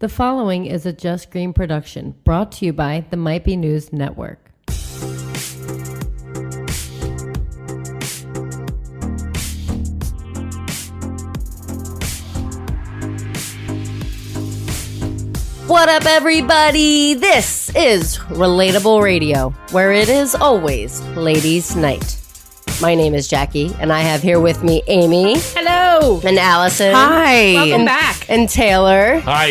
The following is a Just Green production brought to you by the Might Be News Network. What up, everybody? This is Relatable Radio, where it is always Ladies' Night. My name is Jackie, and I have here with me Amy. Hello. And Allison. Hi. Welcome back. And Taylor. Hi.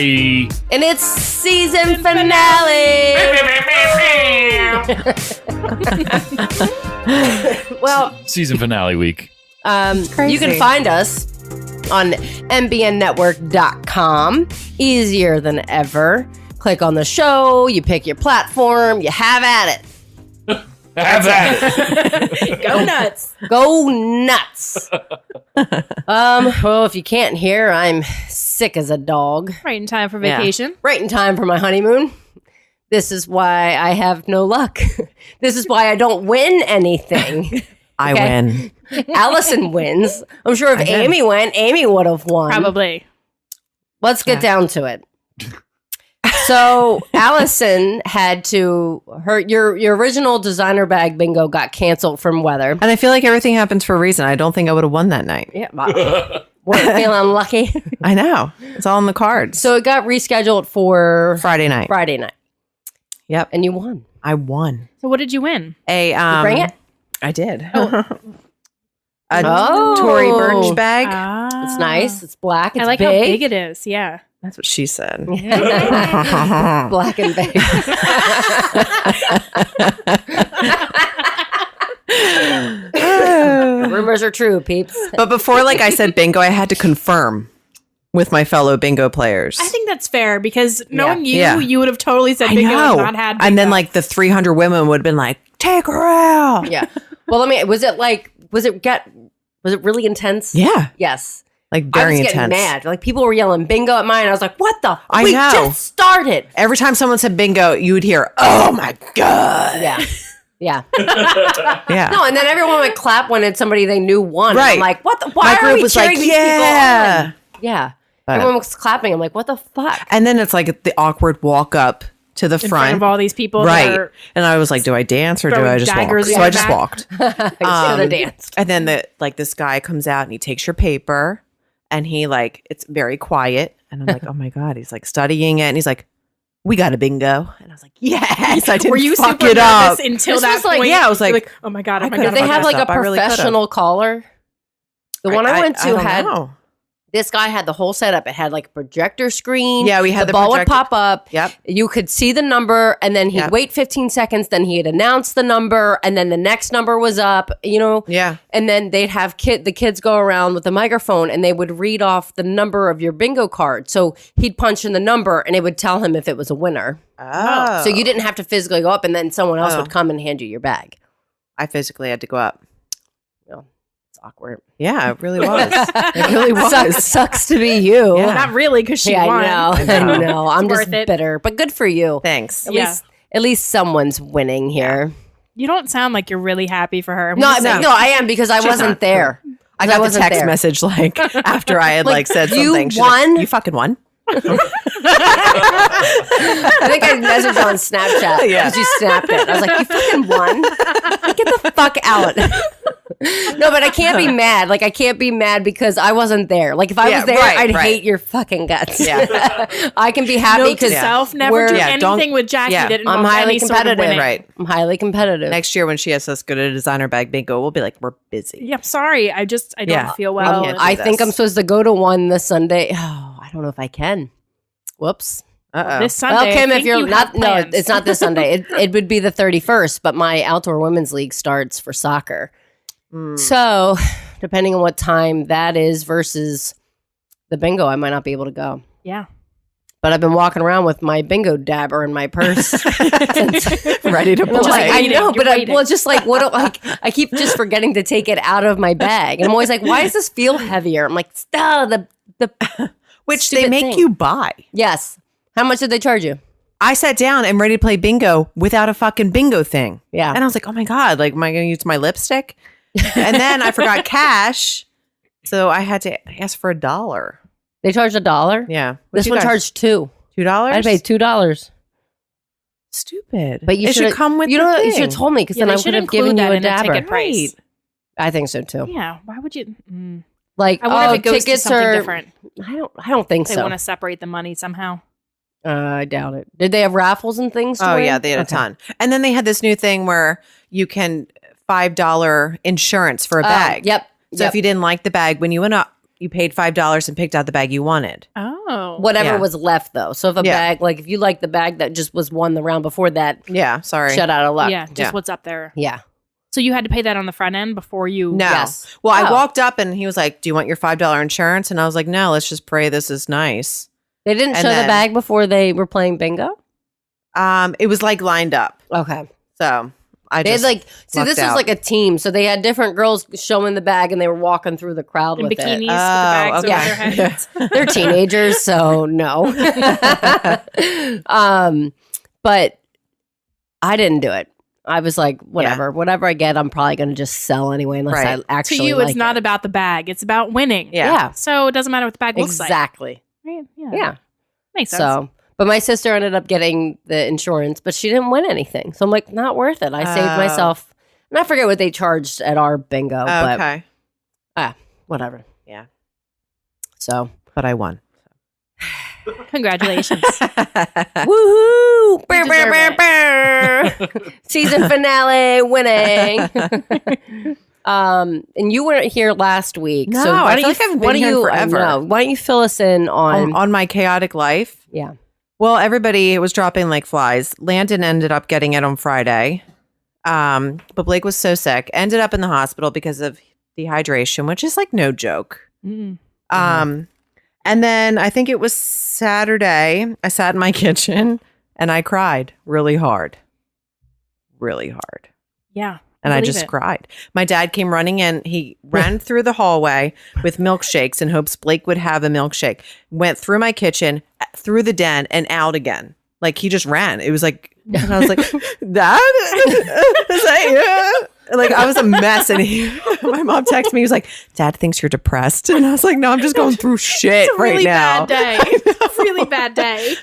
And it's season finale. Well, Season finale week. you can find us on mbnnetwork.com. Easier than ever. Click on the show, you pick your platform, you have at it. Have that. Go nuts. Go nuts. Well, if you can't hear, I'm sick as a dog. Right in time for vacation. Right in time for my honeymoon. This is why I have no luck. This is why I don't win anything. I win. Allison wins. I'm sure if Amy went, Amy would have won. Probably. Let's get down to it. So Allison had to your original designer bag bingo got canceled from weather. And I feel like everything happens for a reason. I don't think I would have won that night. Yeah, we're feeling lucky. I know. It's all in the cards. So it got rescheduled for Friday night. Yep, and you won. I won. So what did you win? You bring it? I did. Oh. Tory Burch bag. It's nice. It's black. It's I like big. how big it is. Yeah. That's what she said. Black and big. Rumors are true, peeps. But before, I said bingo, I had to confirm with my fellow bingo players. I think that's fair because knowing you, Yeah. you would have totally said I bingo know. and not had bingo. And then the 300 women would have been like, take her out. Yeah. Well, was it really intense? Yeah. Yes. Very I was intense. getting mad. People were yelling bingo at mine. I was like, what the? I we know. just started. Every time someone said bingo, you would hear, oh my God. Yeah. Yeah. Yeah. No, and then everyone would clap when it's somebody they knew won. Right. And I'm like, what the? Why My are group we was cheering like, these yeah. people on? Yeah. But- Everyone was clapping. I'm like, what the fuck? And then it's the awkward walk up to the in front of all these people. that Right. are And I was like, do I dance or do throwing I just walk? daggers So in I your just back. walked. I should have danced. And then this guy comes out and he takes your paper and he it's very quiet. And I'm like, oh my God. He's studying it. And he's like, we got a bingo. And I was like, yes, I didn't Were you fuck super it up. nervous until This that was like- point? yeah, I was You're like, oh my God, oh I my could've God. Did they oh my have God. a up. I really could've. professional caller? The one I went to don't had know. this guy had the whole setup. It had a projector screen. Yeah, we had the the ball projector- would pop up. Yep. You could see the number, and then he'd Yep. wait 15 seconds. Then he'd announce the number, and then the next number was up. Yeah. And then they'd have the kids go around with the microphone, and they would read off the number of your bingo card. So he'd punch in the number, and it would tell him if it was a winner. Oh. So you didn't have to physically go up, and then someone else Oh. would come and hand you your bag. I physically had to go up. It's awkward. Yeah, it really was. It really was. Sucks to be you. Yeah. Not really because she Yeah, won. I know. I'm It's just worth it. bitter, but good for you. Thanks. At least someone's winning here. You don't sound like you're really happy for her. I'm No, gonna say- I am because I wasn't not. there. I got the wasn't text there. message after I had said you something. She's like, won? you fucking won. I think I messaged on Snapchat because you snapped it. I was like, you fucking won? Get the fuck out. No, but I can't be mad. I can't be mad because I wasn't there. If I was there, I'd hate your fucking guts. Yeah. I can be happy Note to because self, never we're- do Yeah, don't- anything with Jackie yeah. that I'm involves highly any sort of competitive. winning. Right. I'm highly competitive. Next year when she has us go to designer bag bingo, we'll be like, we're busy. Yeah, I'm sorry. I don't Yeah. feel Well, well. do I think this. I'm supposed to go to one this Sunday. Oh, I don't know if I can. Whoops. Uh-oh. This Sunday, Well, Kim, I if think you're you not, have no, plans. it's not this Sunday. It would be the 31st, but my outdoor women's league starts for soccer. So, depending on what time that is versus the bingo, I might not be able to go. Yeah. But I've been walking around with my bingo dabber in my purse. Ready to Well, play. I know, You're but waiting. I keep just forgetting to take it out of my bag, and I'm always like, "Why does this feel heavier?" I'm like, the Which they stupid make thing. you buy. Yes. How much did they charge you? I sat down and ready to play bingo without a fucking bingo thing. Yeah. And I was like, oh my God, am I going to use my lipstick? And then I forgot cash. So I had to ask for $1. They charged $1. Yeah. This one charged $2. $2? I'd pay $2. Stupid. But you it should come with you the know what? You thing. should have told me because then they I should would have include given you that a in the dabber. ticket price. I think so too. Yeah. Why would you? Like, I wonder if it goes to tickets something are different. I don't think They so. want to separate the money somehow. I doubt it. Did they have raffles and things? To Oh win? yeah, they had Okay. a ton. And then they had this new thing where you can $5 insurance for a bag. Yep. So if you didn't like the bag when you went up, you paid $5 and picked out the bag you wanted. Oh. Whatever Yeah. was left though. So if a bag, like if you like the bag that just was won the round before that, Yeah, sorry. shut out of luck. Yeah, just what's up there. Yeah. So you had to pay that on the front end before you. No. Yes. Well, I Oh. walked up and he was like, "Do you want your $5 insurance?" And I was like, "No, let's just pray this is nice." They didn't And show the then- bag before they were playing bingo. It was like lined up. Okay. So I They had just like, see, lucked this out. was like a team. So they had different girls showing the bag and they were walking through the crowd In with bikinis it. with the bags over okay. their heads. They're teenagers, so no. But I didn't do it. I was like, whatever I get, I'm probably going to just sell anyway, unless Right. I actually To you, like it's not it. about the bag. It's about winning. Yeah. So it doesn't matter what the bag looks like. Exactly. Right? Yeah. Yeah. Makes sense. So, but my sister ended up getting the insurance, but she didn't win anything. So I'm like, not worth it. I saved myself. And I forget what they charged at our bingo, but Okay. whatever. Yeah. So, But I won. Congratulations. woohoo! Brr, deserve brr, brr, brr. Season finale winning. And you weren't here last week. No, so I why feel don't like I haven't why been don't here in you, I forever. know. Why don't you fill us in on On my chaotic life. yeah. Well, everybody was dropping like flies. Landon ended up getting it on Friday. But Blake was so sick, ended up in the hospital because of dehydration, which is like no joke. Mm. And then I think it was Saturday, I sat in my kitchen and I cried really hard. Really hard. Yeah. And I believe just it. cried. My dad came running in. He ran through the hallway with milkshakes in hopes Blake would have a milkshake. Went through my kitchen, through the den, and out again. Like he just ran. It was like, and I was like, Dad? Is that you? Like I was a mess. And my mom texted me. He was like, Dad thinks you're depressed. And I was like, no, I'm just going through shit It's a really right now. bad day. A really bad day.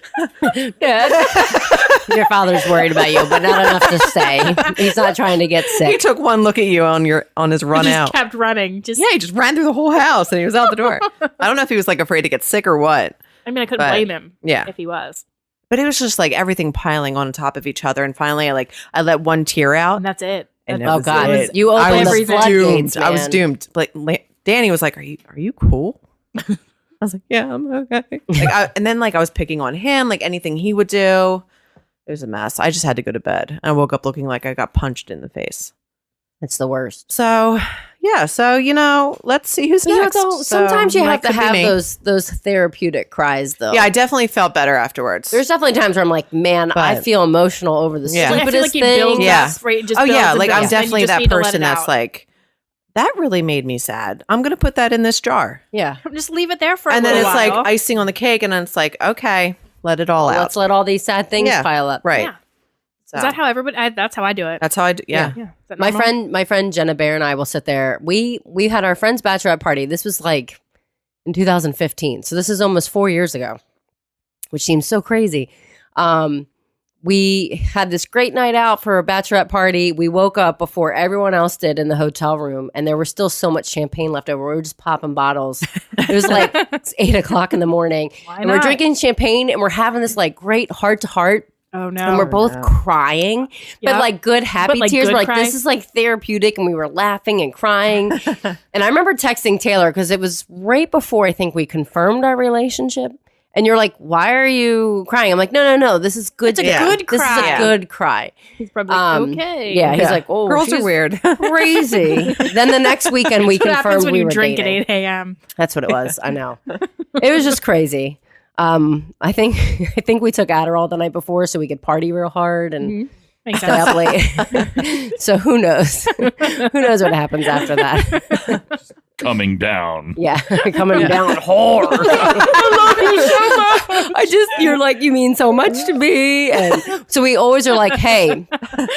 Your father's worried about you, but not enough to say. He's not trying to get He sick. took one look at you on his run Just out. kept running. Just Yeah, he just ran through the whole house and he was out the door. I don't know if he was like afraid to get sick or what. I mean, I couldn't But, blame him. yeah. If he was. But it was just like everything piling on top of each other. And finally, I let one tear out. And that's it. And That's- Oh God, it. you I opened was the floodgates, doomed. I was man. doomed. Like Danny was like, "Are you cool?" I was like, "Yeah, I'm okay." And then I was picking on him, like anything he would do. It was a mess. I just had to go to bed. I woke up looking like I got punched in the face. It's the worst. So yeah. So let's see who's You know, next. though, So, sometimes you might have to could be have me. those therapeutic cries, though. Yeah, I definitely felt better afterwards. There's definitely times where I'm like, man, I But- feel emotional over the Yeah. I stupidest feel like you thing. build Yeah. up, right? It just Oh builds yeah, and like builds, I'm and you definitely just that need to let person it that's out. like, that really made me sad. I'm gonna put that in this jar. Yeah. Just leave it there for And a then little it's while. like icing on the cake, and then it's like, okay, let it all out. Let's let all these sad things Yeah. pile up. Right. Yeah. So, Is that how everybody? That's how I do it. that's how I do. Yeah. Yeah. Is that My normal? friend Jenna Bear and I will sit there. We had our friend's bachelorette party. This was like in 2015. So this is almost 4 years ago, which seems so crazy. We had this great night out for a bachelorette party. We woke up before everyone else did in the hotel room, and there was still so much champagne left over. We were just popping bottles. It was like it's 8:00 in the morning, Why and we're not? drinking champagne, and we're having this like great heart to heart. Oh no. And we're both crying, but Yep. like good, happy like, tears. good We're like, cry? this is like therapeutic. And we were laughing and crying. And I remember texting Taylor because it was right before I think we confirmed our relationship. And you're like, why are you crying? I'm like, no. This is good. It's a good This is cry. a good cry. He's probably like, Um, okay. Yeah. He's like, oh, girls are she's weird. crazy. Then the next weekend we That's what happens confirmed when we you were drink dating. at 8 a.m. That's what it was. I know. It was just crazy. I think we took Adderall the night before so we could party real hard and Makes stay sense. up late. So who knows? Who knows what happens after that? Coming down. Yeah, coming down hard. You're like, you mean so much to me. And so we always are like, hey,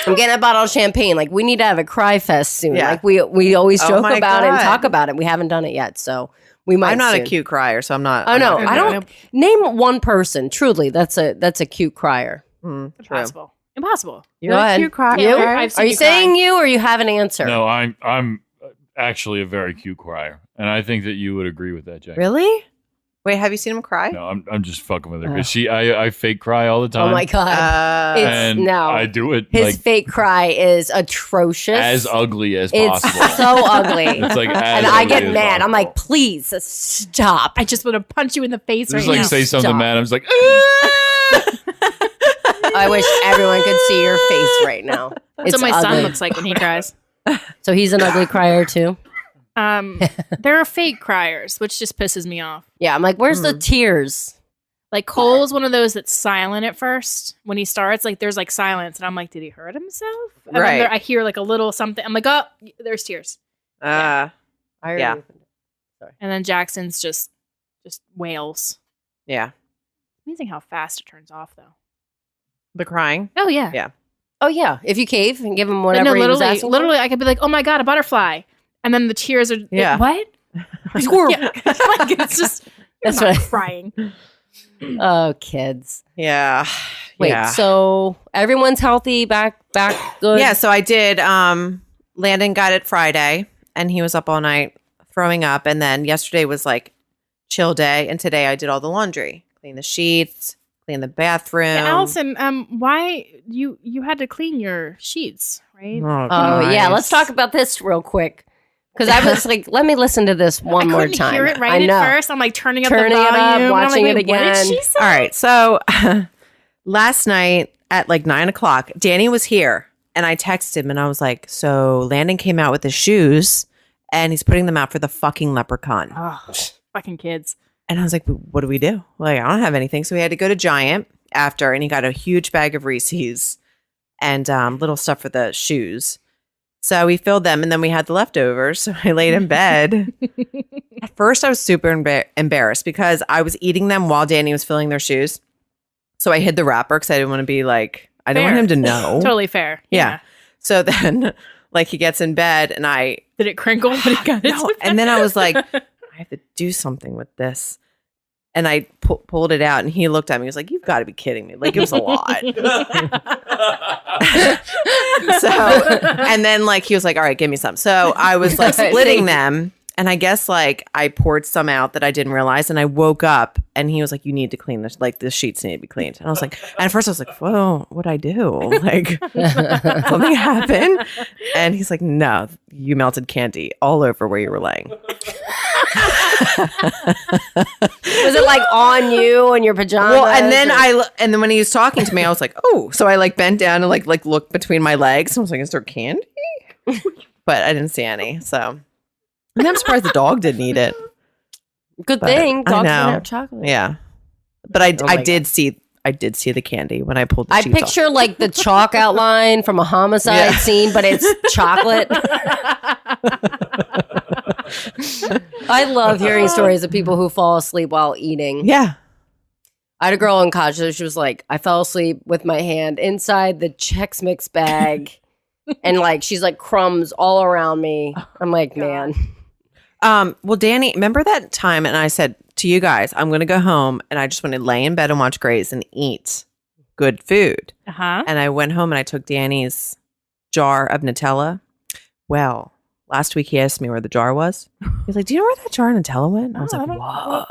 I'm getting a bottle of champagne. Like, we need to have a cry fest soon. Yeah. Like, we always Oh joke my about it and God. talk about it. We haven't done it yet. So We might. I'm not soon. a cute crier, so I'm not. Oh I'm no, not I gonna- don't. Name one person. Truly, that's a cute crier. True. Impossible. You're Go a ahead. cute crier. You? I've seen Are you you cry. saying you, or you have an answer? No, I'm actually a very cute crier, and I think that you would agree with that, Jack. Really? Wait, have you seen him cry? No, I'm just fucking with her because I fake cry all the time. Oh my god. It's and no. I do it His like fake cry is atrocious. as ugly as it's possible. so ugly. It's like as and I ugly get as mad. I'm possible. like, please stop. I just want to punch you in the face Just right like now. say something Stop. mad. I'm just like, I wish everyone could see your face right now. That's It's what my ugly. son looks like when he cries. So he's an ugly crier too. There are fake criers, which just pisses me off. Yeah, I'm like, where's the tears? Like Cole's one of those that's silent at first when he starts. Like there's like silence, and I'm like, did he hurt himself? And then Right. I hear like a little something. I'm like, oh, there's tears. Yeah. Yeah. And then Jackson's just wails. Yeah. Amazing how fast it turns off, though. The crying. Oh yeah. Yeah. Oh yeah. If you cave and give him But whatever no, he was literally, asking. literally, I could be like, oh my god, a butterfly, and then the tears are. Yeah. What? Squirrel. Yeah. Like, it's just. That's That's what I- crying. Oh, kids. Yeah. Wait. Yeah. So everyone's healthy, back good. Yeah, so I did. Landon got it Friday, and he was up all night throwing up. And then yesterday was like chill day, and today I did all the laundry, clean the sheets, clean the bathroom. Yeah, Allison, why you had to clean your sheets, right? Oh yeah. Let's talk about this real quick. Because I was like, let me listen to this one I more couldn't time. hear it I right know. at first. I'm like turning up Turning the it volume. up, and I'm watching like, it wait, What did again. she say? All right, so last night at like 9:00, Danny was here, and I texted him, and I was like, "So Landon came out with his shoes, and he's putting them out for the fucking leprechaun." Oh, fucking kids. And I was like, "What do we do?" Like, I don't have anything, so we had to go to Giant after, and he got a huge bag of Reese's and little stuff for the shoes. So we filled them, and then we had the leftovers. So I laid in bed. At first, I was super embarrassed because I was eating them while Danny was filling their shoes. So I hid the wrapper because I didn't want to be like, I didn't want Fair. him to know. Totally fair. Yeah. So then, like, he gets in bed, and I Did it crinkle when it got no, and then I was like, I have to do something with this. And I pulled it out, and he looked at me. He was like, "You've got to be kidding me!" Like, it was a lot. So, and then like he was like, "All right, give me some." So I was like splitting them, and I guess like I poured some out that I didn't realize, and I woke up, and he was like, "You need to clean this. Like the sheets need to be cleaned." And I was like, and at first I was like, "Whoa, what'd I do? Like something happened?" And he's like, "No, you melted candy all over where you were laying." Was it like on you and your pajamas? Well, and then or- and then when he was talking to me, I was like, "Oh!" So I like bent down and like looked between my legs. And I was like, "Is there candy?" But I didn't see any. So, and I'm surprised the dog didn't eat it. Good but thing I dogs know. don't have chocolate. Yeah, but I Oh my did see the candy when I pulled the I sheets off. picture like the chalk outline from a homicide scene, but it's chocolate. I love hearing stories of people who fall asleep while eating. Yeah. I had a girl in college that she was like, I fell asleep with my hand inside the Chex Mix bag. And like, she's like crumbs all around me. I'm like, man. Well, Danny, remember that time? And I said to you guys, I'm going to go home and I just want to lay in bed and watch Grace and eat good food. Uh-huh. And I went home and I took Danny's jar of Nutella. Well, last week he asked me where the jar was. He's like, "Do you know where that jar of Nutella went?" I was like, "What?"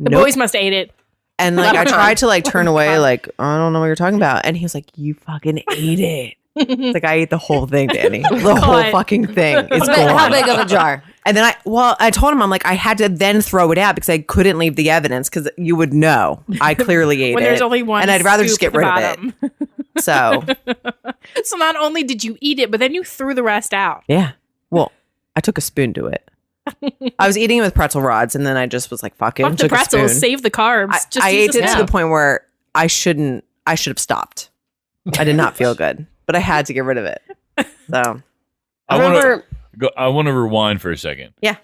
The Nope. boys must ate it. And like I tried to like turn away, like, I don't know what you're talking about. And he was like, "You fucking ate it." It's like, I ate the whole thing, Danny. The whole God. fucking thing is But how gone. big of a jar? And then I told him, I'm like, I had to then throw it out because I couldn't leave the evidence because you would know I clearly ate When it. there's only one, and I'd rather just scoop get at rid the of it. bottom. So So not only did you eat it, but then you threw the rest out. yeah, well, I took a spoon to it. I was eating it with pretzel rods, and then I just was like, "Fuck it," Fuck and the took a pretzels, spoon. save the carbs. I use ate the it to spoon. the point where I should have stopped. I did not feel good, but I had to get rid of it. So I remember- want to rewind for a second. Yeah.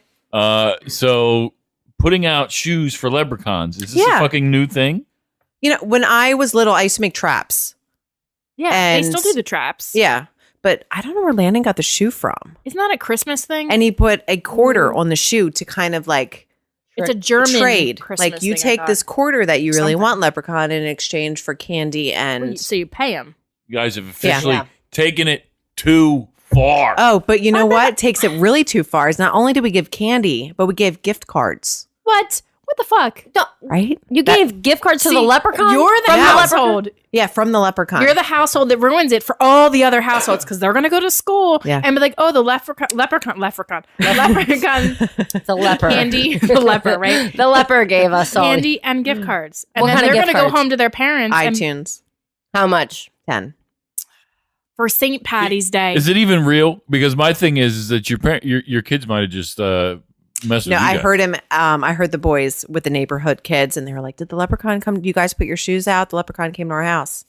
So putting out shoes for leprechauns, is this Yeah. a fucking new thing? when I was little, I used to make traps. Yeah, And- they still do the traps. Yeah. but I don't know where Landon got the shoe from. Isn't that a Christmas thing? And he put a quarter on the shoe to kind of like it's a German trade. Christmas Like you thing, I take thought. this quarter that you really Something. want, Leprechaun, in exchange for candy and. So you pay him. You guys have officially Yeah. taken it too far. Oh, but you know what takes it really too far is not only did we give candy, but we gave gift cards. What? What the fuck? Right? You gave gift cards to the See, leprechaun? You're the From household. Yeah, from the Leprechaun. You're the household that ruins it for all the other households because they're going to go to school Yeah. and be like, oh, the leprechaun, the leprechaun The leper. candy, the leper, right? The leper gave us all. Candy and gift cards. And What then kind of they're gift going to go cards? home to their parents and iTunes. How much? 10. for St. Patty's Day. Is it even real? Because my thing is that your kids might have just messed with No, you I guys. heard him. I heard the boys with the neighborhood kids, and they were like, "Did the Leprechaun come? You guys put your shoes out? The Leprechaun came to our house."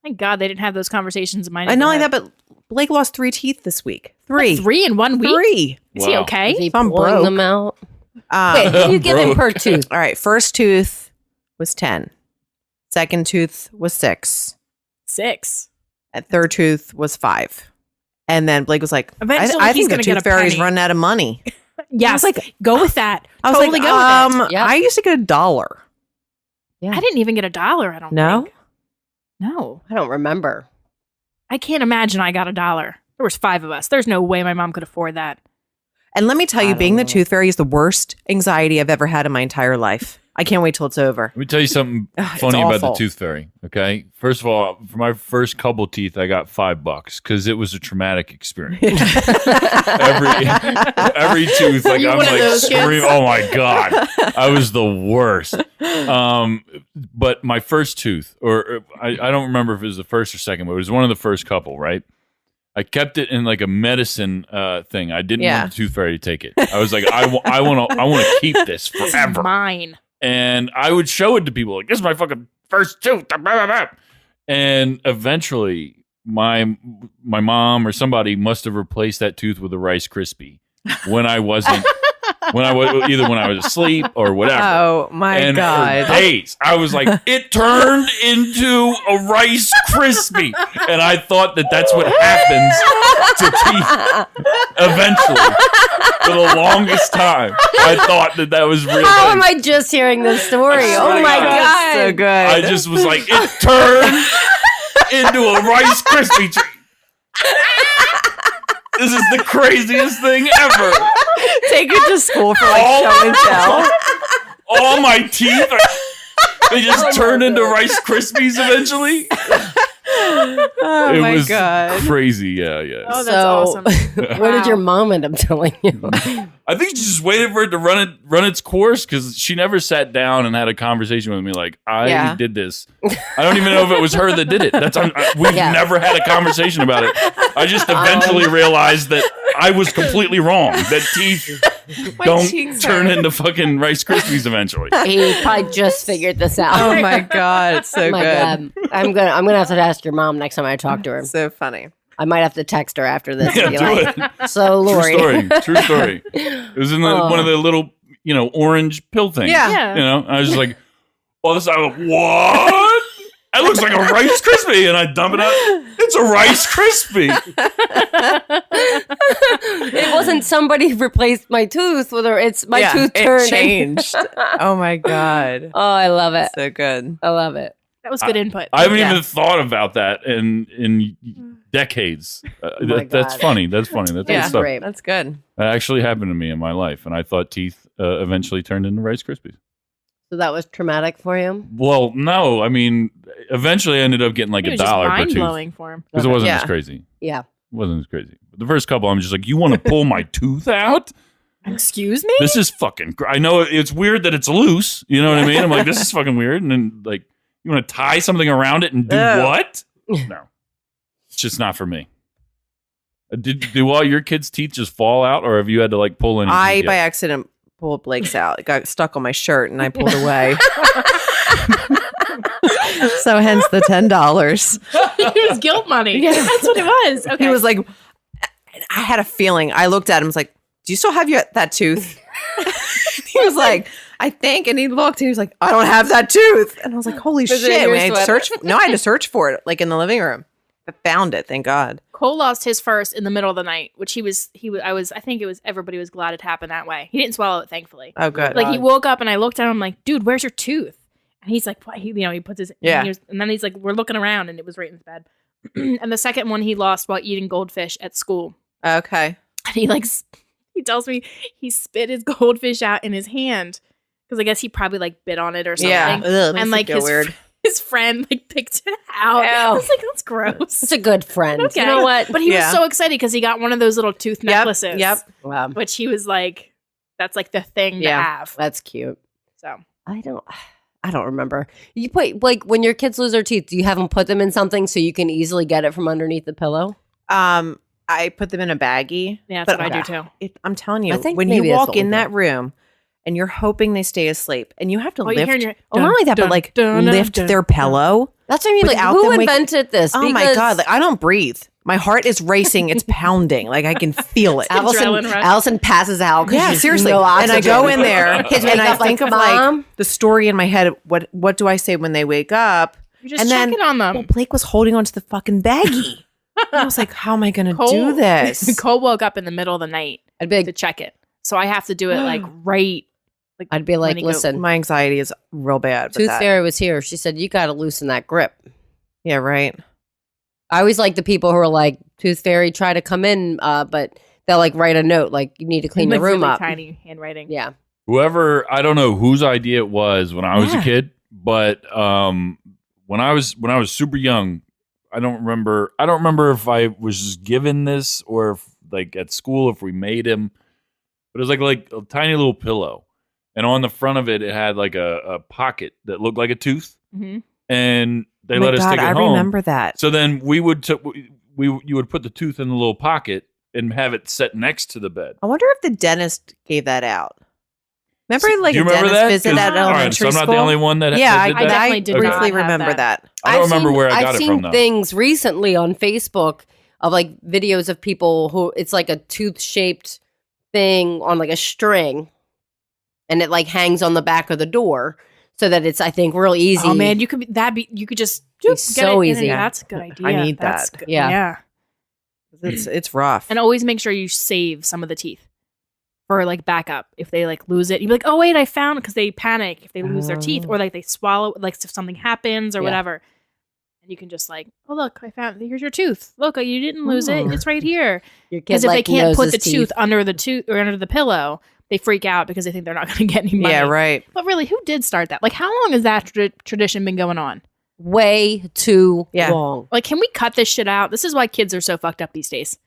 Thank God they didn't have those conversations in my And not only that, neighborhood. but Blake lost 3 teeth this week. 3. 3 in 1 week? 3. Is he Wow. okay? Is he I'm pulling broke. them out? Wait, what do you give him per tooth? All right. First tooth was 10. Second tooth was 6. 6. And third tooth was 5. And then Blake was like, Eventually, I he's think the gonna get tooth a fairy's penny. running out of money. Yes, like- go with that. I was totally like, go with it. Yep. I used to get $1. Yeah. I didn't even get $1. I don't No? think. No, I don't remember. I can't imagine I got $1. There was 5 of us. There's no way my mom could afford that. And let me tell I you, don't being the know. tooth fairy is the worst anxiety I've ever had in my entire life. I can't wait till it's over. Let me tell you something It's funny about the awful. tooth fairy. Okay, first of all, for my first couple teeth, I got $5 because it was a traumatic experience. every tooth, like You I'm one of like those kids? screaming. Oh my god, I was the worst. But my first tooth, or I don't remember if it was the first or second, but it was one of the first couple. Right, I kept it in like a medicine thing. I didn't Yeah. want the tooth fairy to take it. I was like, I want to keep this This is forever. mine. And I would show it to people like, this is my fucking first tooth. Blah, blah, blah. And eventually my mom or somebody must have replaced that tooth with a Rice Krispie when I wasn't, either when I was asleep or whatever. Oh my And God. for days, I was like, it turned into a Rice Krispie. And I thought that that's what happens to teeth eventually. For the longest time, I thought that was real. How thing. am I just hearing this story? I swear Oh to my God. God. So good. I just was like, it turned into a Rice Krispie treat. This is the craziest thing ever. Take it to school for like All- show and tell. All my teeth they just turned into Rice Krispies eventually. Oh It my was God. crazy. Yeah. Oh, that's So- awesome. What did your Wow. mom end up telling you? I think she just waited for it to run its course because she never sat down and had a conversation with me like, I Yeah. did this. I don't even know if it was her that did it. We've Yeah. never had a conversation about it. I just eventually realized that I was completely wrong. That teeth don't cheeks turn hurt. into fucking Rice Krispies eventually. He probably just figured this out. Oh my God. It's so Oh my good. God. I'm gonna have to ask your mom next time I talk to her. So funny. I might have to text her after this. Yeah, and be do like, it. So Lori, True story. It was in one of the little, orange pill things. Yeah. Yeah. I was just like, oh, this. I was like, what? It looks like a Rice Krispie, and I dump it out. It's a Rice Krispie. it wasn't somebody replaced my tooth with her. It's my tooth it turned. changed. Oh my God. Oh, I love it. So good. I love it. That was good input. I haven't Yeah. even thought about that in decades. my That's God. funny. That's funny. That's Yeah. good stuff. Great. That's good. That actually happened to me in my life, and I thought teeth eventually turned into Rice Krispies. So that was traumatic for you. Well, no, I mean, eventually I ended up getting like it $1 was just per mind tooth blowing for him. because it wasn't Yeah. as crazy. Yeah. It wasn't as crazy. But the first couple, I'm just like, you want to pull my tooth out? Excuse me? This is fucking. I know it's weird that it's loose. You know what I mean? I'm like, this is fucking weird. And then like, you want to tie something around it and do Ew. what? No, it's just not for me. Do all your kids' teeth just fall out, or have you had to like pull any? I, teeth by yet? accident, pulled Blake's out. It got stuck on my shirt and I pulled away. So hence the $10. It was guilt money. Yeah. That's what it was. Okay. He was like, I had a feeling. I looked at him, I was like, do you still have that tooth? He was like, I think. And he looked and he was like, I don't have that tooth. And I was like, holy Was it in shit. your I had to sweater? search. No, I had to search for it, like in the living room. found it. Thank God. Cole lost his first in the middle of the night, which I think everybody was glad it happened that way. He didn't swallow it, thankfully. Oh, good. Like he woke up and I looked at him like, dude, where's your tooth? And he's like, what? He puts his, and then he's like, we're looking around and it was right in his bed. And the second one he lost while eating goldfish at school. Okay. And he tells me he spit his goldfish out in his hand because I guess he probably like bit on it or something. Yeah. Ugh, and like his friend like picked it out. Ew. I was like, that's gross. It's a good friend. Okay. You know what? But he was so excited because he got one of those little tooth necklaces. Yep. Wow. Which he was like, that's like the thing to have. That's cute. So I don't remember. You put like when your kids lose their teeth, do you have them put them in something so you can easily get it from underneath the pillow? I put them in a baggie. Yeah, that's what I do too. I'm telling you, I think when maybe you that's walk what we in do. that room and you're hoping they stay asleep and you have to Oh, you hear lift. your- Not only that, but like lift their pillow. That's what I mean. Like, Without who them invented this? Oh my Because God. Like, I don't breathe. My heart is racing. It's pounding. Like I can feel it. Adrenaline rush. Allison passes out. 'cause Yeah, she's seriously. no And I oxygen. go in there Kids and wake I up like, think of Mom? like the story in my head. What do I say when they wake up? You're just And then- checking on them. Well, Blake was holding onto the fucking baggie. I was like, how am I going to do this? Cole woke up in the middle of the night I'd be to like, check it. So I have to do it like right. I'd be like, when he go- listen, My anxiety is real bad. with Tooth that. Fairy was here. She said, you got to loosen that grip. Yeah, right. I always like the people who are like, Tooth Fairy, try to come in, but they'll like write a note, like, you need to clean like, your room really up. tiny handwriting. Yeah. Whoever, I don't know whose idea it was when I was a kid, but when I was super young, I don't remember if I was just given this or if, like at school if we made him, but it was like a tiny little pillow, and on the front of it it had like a pocket that looked like a tooth, and they Oh my let us God, take it I home. remember that. So then you would put the tooth in the little pocket and have it set next to the bed. I wonder if the dentist gave that out. Remember, like Do you a remember dentist that? visit 'Cause- at all right, elementary so I'm not school? the only one that Yeah, that did I that? definitely did briefly not have remember that. I don't remember where I got I've it from though. seen things recently on Facebook of like videos of people who it's like a tooth shaped thing on like a string, and it like hangs on the back of the door so that it's I think real easy. Oh man, you could just Be get so it in easy. and That's a good idea. I need That's that. good. Yeah. Yeah. It's rough. And always make sure you save some of the teeth for like backup. If they like lose it, you'd be like, oh wait, I found it, because they panic if they lose their teeth or like they swallow, like if something happens or Yeah. whatever. And you can just like, oh look, I found, here's your tooth. Look, you didn't lose it. It's right here. Your kid Because if like they can't knows put his the teeth. tooth under the pillow, they freak out because they think they're not going to get any money. Yeah, right. But really, who did start that? Like, how long has that tradition been going on? way too Yeah. long. Like, can we cut this shit out? This is why kids are so fucked up these days.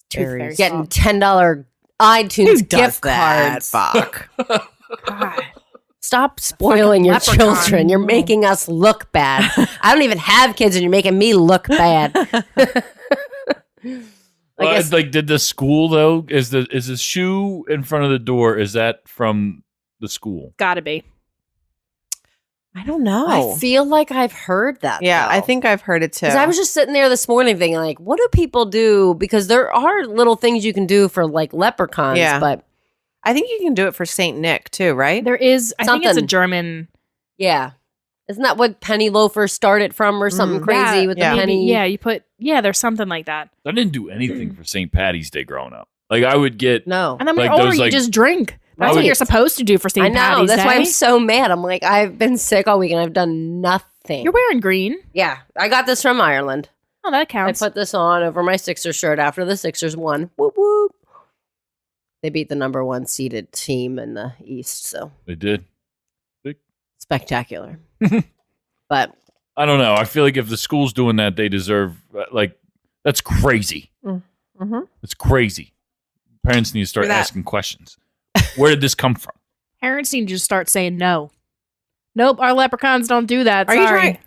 Tooth Very fairy Getting salt. $10 iTunes Who does gift that? cards. Fuck. God. Stop spoiling your leprechaun. children. You're making us look bad. I don't even have kids, and you're making me look bad. Well, guess- like, did the school though? Is the shoe in front of the door? Is that from the school? Gotta be. I don't know. I feel like I've heard that. yeah, I though. think I've heard it too. 'Cause I was just sitting there this morning thinking, like, what do people do? Because there are little things you can do for like leprechauns, Yeah. but I think you can do it for Saint Nick too, right? There is, I think it's a Something. German. yeah. Isn't that what penny loafers started from or something crazy Yeah, with yeah. the penny? There's something like that. I didn't do anything for St. Patty's Day growing up. Like I would get No. And then when Like you're older, those, you like- just drink. That's what Right. you're supposed to do for I St. know. Patty's That's Day. why I'm so mad. I'm like, I've been sick all week and I've done nothing. You're wearing green. Yeah. I got this from Ireland. Oh, that I counts. put this on over my Sixers shirt after the Sixers won. Whoop whoop. They beat the number 1 seeded team in the East, so they did. spectacular. But I don't know. I feel like if the school's doing that, they deserve like that's crazy. Mm-hmm. It's crazy. Parents need to start For that. asking questions. Where did this come from? Parents need to just start saying no. Nope, our leprechauns don't do that. Are Sorry. you trying?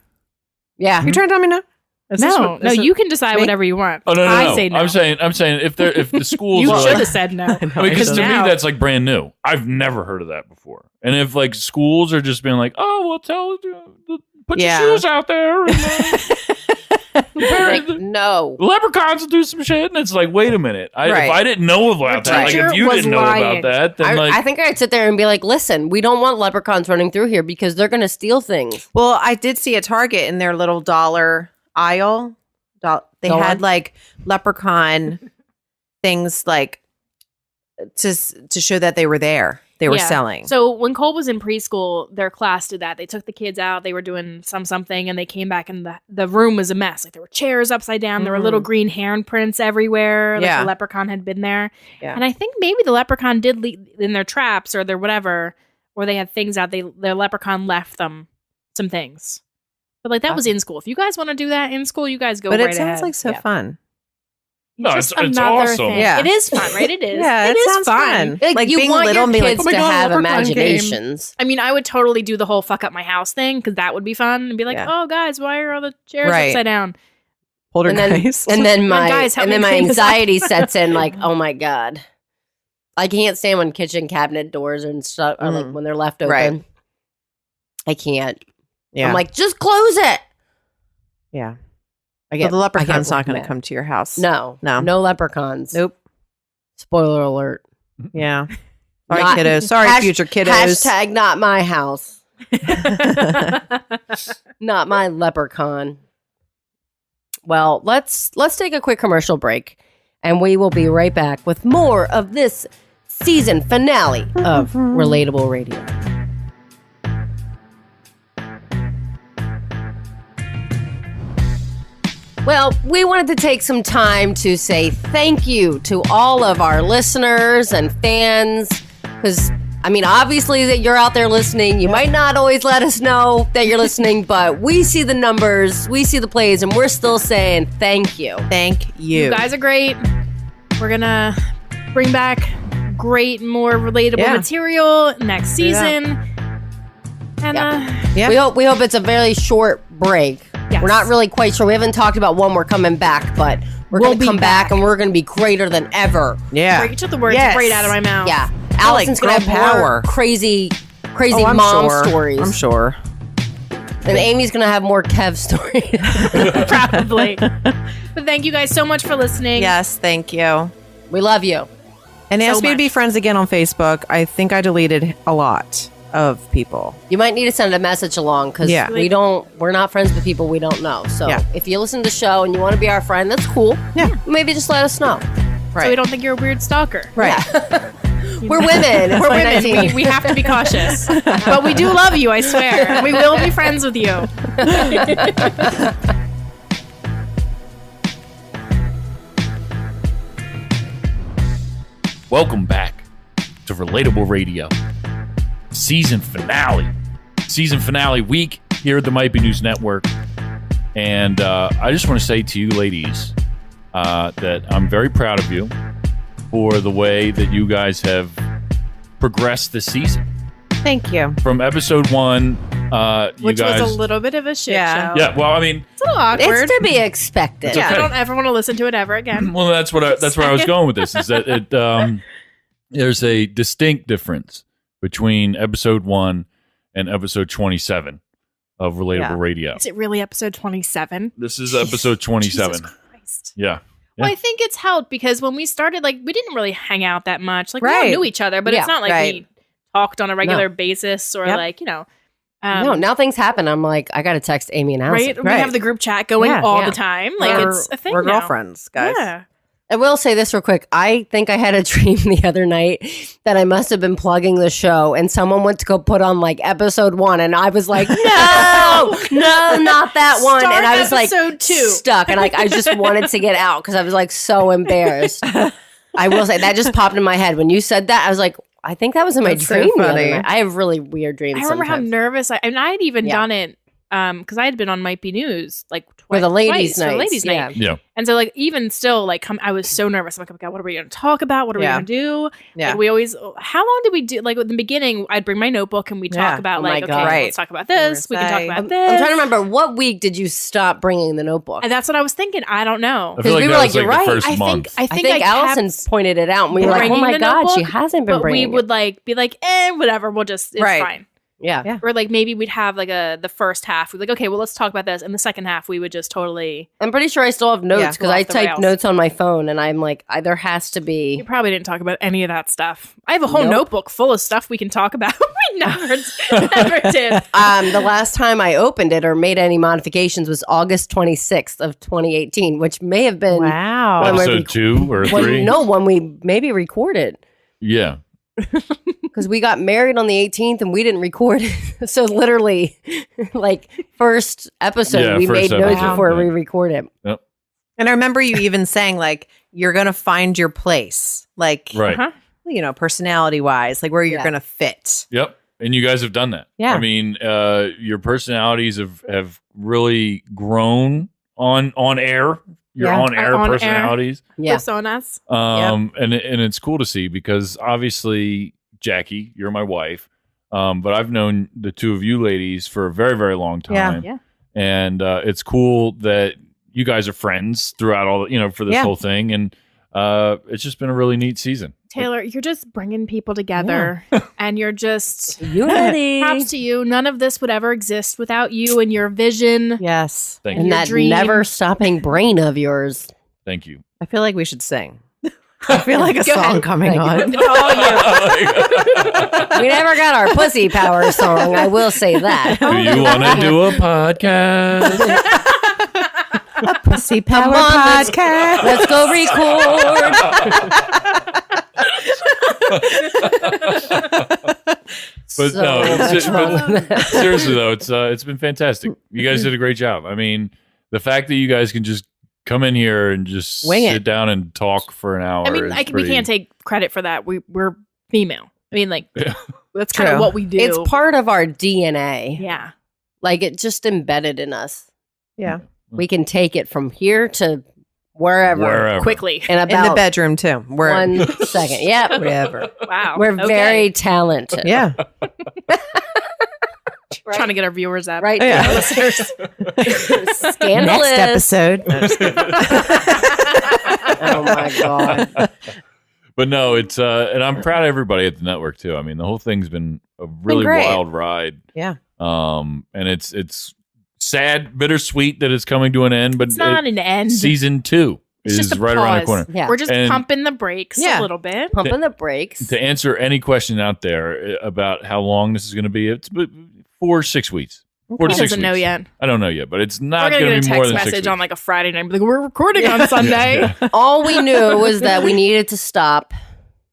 yeah. You trying to tell me no? Is this No, what- no, is it- you can decide me? whatever you want. Oh no, no, I no. say no. I'm saying if the schools You are should like, have said no. because to me now- that's like brand new. I've never heard of that before. And if like schools are just being like, oh, well, put Yeah. your shoes out there. And, Like, no. leprechauns will do some shit, and it's like, wait a minute. If Right. I didn't know about that, like teacher if you was didn't know lying. about that, then like I think I'd sit there and be like, listen, we don't want leprechauns running through here because they're going to steal things. Well, I did see a Target in their little dollar aisle, They Go had on. like leprechaun things like to show that they were there. They were Yeah. selling. So when Cole was in preschool, their class did that. They took the kids out. They were doing something, and they came back, and the room was a mess. Like there were chairs upside down. There were little green handprints everywhere. Like Yeah. the leprechaun had been there. Yeah. And I think maybe the leprechaun did leave in their traps or their whatever, or they had things out. Their leprechaun left them some things. But like that was in school. If you guys want to do that in school, you guys go but right it sounds ahead. like so fun. No, Just it's another awesome. thing. Yeah. It is fun, right? It is. Yeah, it is sounds fun. Like you being want little your and be like, kids "Oh my to God, have leprechaun came." imaginations. I mean, I would totally do the whole fuck up my house thing because that would be fun and be like, Yeah. oh, guys, why are all the chairs Right. upside down? Poltergeist. And then my guys, help and me then my clean this up. anxiety sets in. Like, oh my god, I can't stand when kitchen cabinet doors and stuff are like when they're left open. Right. I can't. yeah. I'm like, just close it. yeah. I Well, the leprechaun's not going to mad. come to your house. No, No. no leprechauns. Nope. Spoiler alert. Yeah. Sorry, Not- kiddos. Sorry, Hash- future kiddos. Hashtag not my house. Not my leprechaun. Well, let's take a quick commercial break, and we will be right back with more of this season finale of Relatable Radio. Well, we wanted to take some time to say thank you to all of our listeners and fans, because I mean, obviously that you're out there listening. You might not always let us know that you're listening, but we see the numbers, we see the plays, and we're still saying thank you. Thank you. You guys are great. We're going to bring back great, more relatable Yeah. material next season. And Yeah. We hope it's a very short break. Yes. We're not really quite sure. We haven't talked about when we're coming back, but we're We'll going to be come back back. and we're going to be greater than ever. Yeah. you took the words Yes. right out of my mouth. Yeah. like Allison's going to girl have more power. crazy Oh, I'm mom sure. stories. I'm sure. And Amy's going to have more Kev stories. Probably. But thank you guys so much for listening. Yes, thank you. We love you. And So ask me to be much. friends again on Facebook. I think I deleted a lot of people. You might need to send a message along because Yeah. we're not friends with people we don't know. So Yeah. if you listen to the show and you want to be our friend, that's cool. Yeah. Maybe just let us know. Right. So we don't think you're a weird stalker. Right. We're women. It's We're women. 2019. We have to be cautious. But we do love you, I swear. We will be friends with you. Welcome back to Relatable Radio. Season finale week here at the Might Be News Network. And I just want to say to you ladies that I'm very proud of you for the way that you guys have progressed this season. Thank you. From episode 1, you Which guys... was a little bit of a shit Yeah. show. Yeah, well, I mean, It's a little awkward. It's to be expected. It's I okay. don't ever want to listen to it ever again. well, that's where I was going with this. Is that it? There's a distinct difference between episode 1 and episode 27 of Relatable Yeah. Radio. Is it really episode 27? This is episode 27. Jesus Christ. Yeah. Well, I think it's helped because when we started, like, we didn't really hang out that much. Like, we Right. all knew each other, but Yeah, it's not like right. we talked on a regular basis or Yep. like, you know. No, now things happen. I'm like, I got to text Amy and Allison. Right? We Right. have the group chat going Yeah, all yeah. the time. Like, it's a thing We're now. girlfriends, guys. Yeah. I will say this real quick. I think I had a dream the other night that I must have been plugging the show and someone went to go put on like episode 1 and I was like, no, not that one. Start And I was like episode 2. stuck and like I just wanted to get out because I was like so embarrassed. I will say that just popped in my head. When you said that, I was like, I think that was in my That's so dream the other funny. night. I have really weird dreams I remember sometimes. how nervous I had even Yeah. done it because I had been on Might Be News like For the ladies' twice, for the nights, ladies' yeah. night. Yeah. And so like even still like I was so nervous. I'm like, oh my God, what are we going to talk about? What are we Yeah. going to do? Yeah. Like, we always, how long did we do? Like in the beginning, I'd bring my notebook and we'd Yeah. talk about Oh my like, okay, God. Right. let's talk about this. We can talk Oversight. about I'm this. trying to remember what week did you stop bringing the notebook? And that's what I was thinking. I don't know. I feel like we that were like, was you're like right. the first I month. think I think Allison kept pointed it out and we were like, oh bringing my the God, she notebook, hasn't been but we bringing would like be like, whatever. We'll just, it's Right. fine. Yeah. Or like maybe we'd have like the first half. We'd like, okay, well, let's talk about this. And the second half, we would just totally. I'm pretty sure I still have notes because go I off the typed rails. notes on my phone and I'm like, there has to be. You probably didn't talk about any of that stuff. I have a whole Nope. notebook full of stuff we can talk about. We never did. The last time I opened it or made any modifications was August 26th of 2018, which may have been Wow. When we Episode 2 or 3? when we maybe recorded. Yeah. Because we got married on the 18th and we didn't record it. So literally, like first episode, Yeah, we first made notes episode, before we yeah. record it. Yep. And I remember you even saying like, you're going to find your place. Like, Right. personality wise, like where you're Yeah. going to fit. Yep. And you guys have done that. Yeah. I mean, your personalities have really grown on air. Your Yeah. on air Our on-air. personalities. Yeah. Personas. And it's cool to see because obviously, Jackie, you're my wife. But I've known the two of you ladies for a very, very long time. Yeah. And it's cool that you guys are friends throughout all for this Yeah. whole thing. And it's just been a really neat season. Taylor, you're just bringing people together and you're just Unity. props to you. None of this would ever exist without you and your vision. Yes. Thank And you. that dream. never stopping brain of yours. Thank you. I feel like we should sing. I feel like a Go song ahead. coming on. It's all you. We never got our pussy power song. I will say that. Do you want to do a podcast? Pussy Power on, let's- Podcast. Let's go record. But So no, much it's wrong with that. seriously though, it's been fantastic. You guys did a great job. I mean, the fact that you guys can just come in here and just Wing sit it. down and talk for an hour. I mean, is we pretty- can't take credit for that. We're female. I mean, like, Yeah. that's kind of True. what we do. It's part of our DNA. Yeah. Like it just embedded in us. Yeah. We can take it from here to wherever, Wherever. Quickly. in In the about bedroom too. We're 1 second. Yep. whatever. Wow. We're Okay. very talented. Yeah. trying to get our viewers up. Right. Yeah. Listeners. Next Scandalous. episode. Oh my God. But no, it's and I'm proud of everybody at the network too. I mean, the whole thing's been a really great. wild ride. Yeah. And it's sad, bittersweet that it's coming to an end, but It's not an end. season 2 It's is just a right around the pause. corner. Yeah. We're just And- pumping the brakes Yeah. a little bit. Pumping the brakes. To answer any question out there about how long this is going to be, it's 4 to 6 weeks. 4 to He 6 doesn't know weeks. yet. I don't know yet, but it's We're not gonna going get to a be more text than 6 message weeks. on like a Friday night. and be Like, we're recording on Sunday. All we knew was that we needed to stop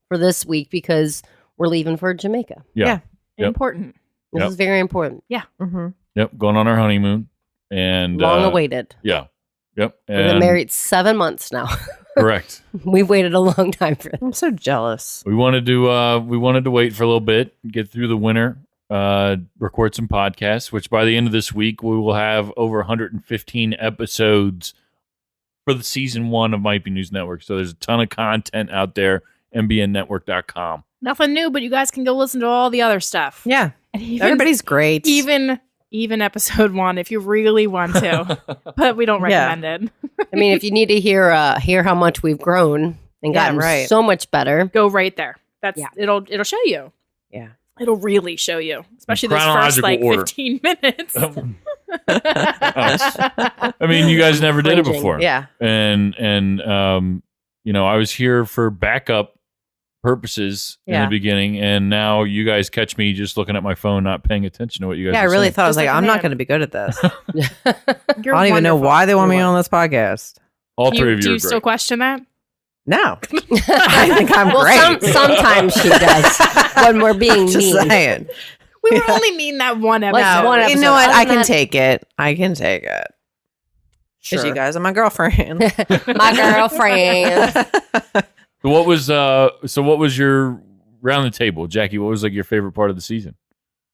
for this week because we're leaving for Jamaica. Yeah. Yep. Important. This Yep. is very important. Mm-hmm. Yep, going on our honeymoon. And Long awaited. Yeah. Yep. We've been And married 7 months now. correct. We've waited a long time for this. I'm so jealous. We wanted to wait for a little bit, get through the winter, record some podcasts, which by the end of this week we will have over 115 episodes for the season 1 of Might Be News Network. So there's a ton of content out there, mbnnetwork.com. Nothing new, but you guys can go listen to all the other stuff. Yeah. And even, Everybody's great. even episode 1 if you really want to. But we don't Yeah. recommend it. I mean, if you need to hear how much we've grown and Yeah, gotten right. so much better. Go right there. That's Yeah. it'll show you. Yeah. It'll really show you. Especially those first Chronological like order. 15 minutes. I mean, you guys never did it Cringing. before. Yeah. And I was here for backup purposes in Yeah. the beginning, and now you guys catch me just looking at my phone, not paying attention to what you guys Yeah, I are really saying. thought I was Just like, like a I'm man. not going to be good at this. You're I don't even know wonderful. why they want me You're on this podcast. All Do three you, of do you you are still great. question that? No. I think I'm Well, great. sometimes she does when we're being Just mean. saying. We were only mean that one episode. Like, No, one you episode. know what? Other I than can that- take it. I can take it. Because you guys are my girlfriend. My girlfriend. So what was your round the table, Jackie? What was like your favorite part of the season?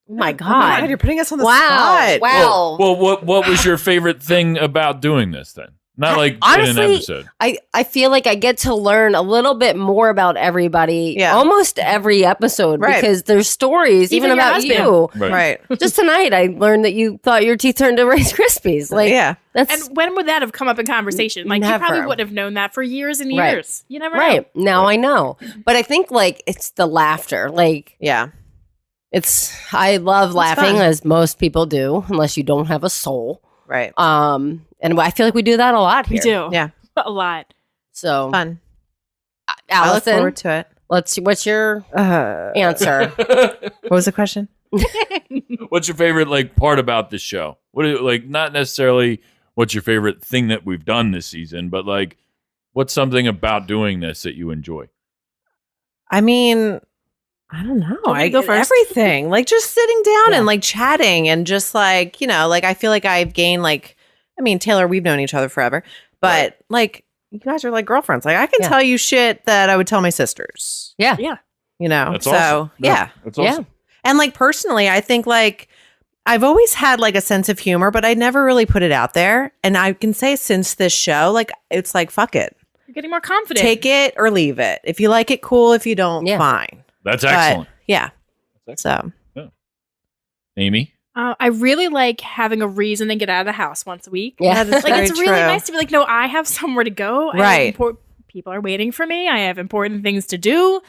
Oh my Oh my God, God. you're putting us on the Wow. spot. Wow. Well, what was your favorite thing about doing this then? Not like in an Honestly, episode. I feel like I get to learn a little bit more about everybody Yeah. almost every episode Right. because there's stories even Even your about husband. you. Right. Just tonight I learned that you thought your teeth turned to Rice Krispies. Like Yeah. that's And when would that have come up in conversation? Like, you probably Never. wouldn't have known that for years and Right. years. You never right. know. Now I know. But I think like it's the laughter. Like Yeah. I love laughing, fun. as most people do, unless you don't have a soul. Right. And I feel like we do that a lot here. We do. Yeah. A lot. So, Fun. I look Allison, forward to it. what's your answer? What was the question? What's your favorite like part about this show? What is, like, not necessarily what's your favorite thing that we've done this season, but like what's something about doing this that you enjoy? I mean, I don't know. I go first? Everything. Like just sitting down and like chatting and just like, like I feel like I've gained like, I mean, Taylor, we've known each other forever, but like you guys are like girlfriends. Like I can tell you shit that I would tell my sisters. Yeah. Yeah. That's So awesome. yeah. That's awesome. And like personally, I think like I've always had like a sense of humor, but I never really put it out there. And I can say since this show, like it's like, fuck it. You're getting more confident. Take it or leave it. If you like it, cool. If you don't, fine. That's excellent. But, yeah. That's excellent. So Amy? I really like having a reason to get out of the house once a week. Yeah. that is Like very it's really true. nice to be like, no, I have somewhere to go. I have Right. people are waiting for me. I have important things to do.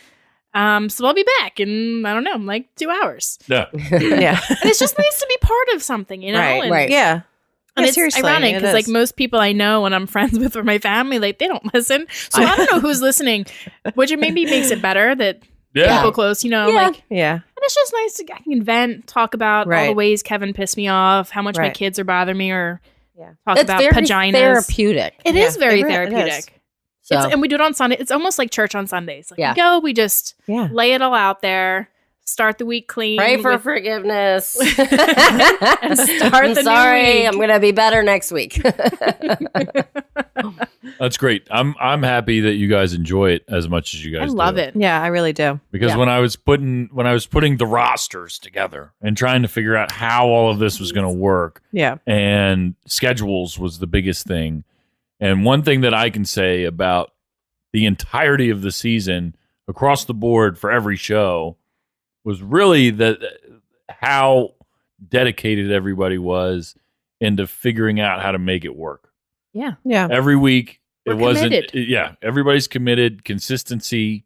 So I'll be back in, I don't know, like 2 hours. Yeah. Yeah. And it's just nice to be part of something, you know? Right. And, Right. Yeah. And Yeah, it's seriously, ironic it because like is. most people I know and I'm friends with or my family, like they don't listen. So I don't know who's listening, which it maybe makes it better that Yeah. people close, Yeah. like, Yeah. and it's just nice to I can vent, talk about all the Right. ways Kevin pissed me off, how much my Right. kids are bothering me, or Yeah. talk It's about very vaginas. therapeutic. It Yeah, is very it is. therapeutic. So, And we do it on Sunday. It's almost like church on Sundays. Like Yeah. we go, we just Yeah. lay it all out there, start the week clean. pray for with- forgiveness. And start I'm the new sorry. week. I'm going to be better next week. That's great. I'm happy that you guys enjoy it as much as you I guys love do. it. Yeah. I really do. Because Yeah. when I was putting the rosters together and trying to figure out how all of this was going to work, Yeah. and schedules was the biggest thing. And one thing that I can say about the entirety of the season across the board for every show was really that how dedicated everybody was into figuring out how to make it work. Yeah. Yeah. Every week We're it wasn't committed. everybody's committed, consistency,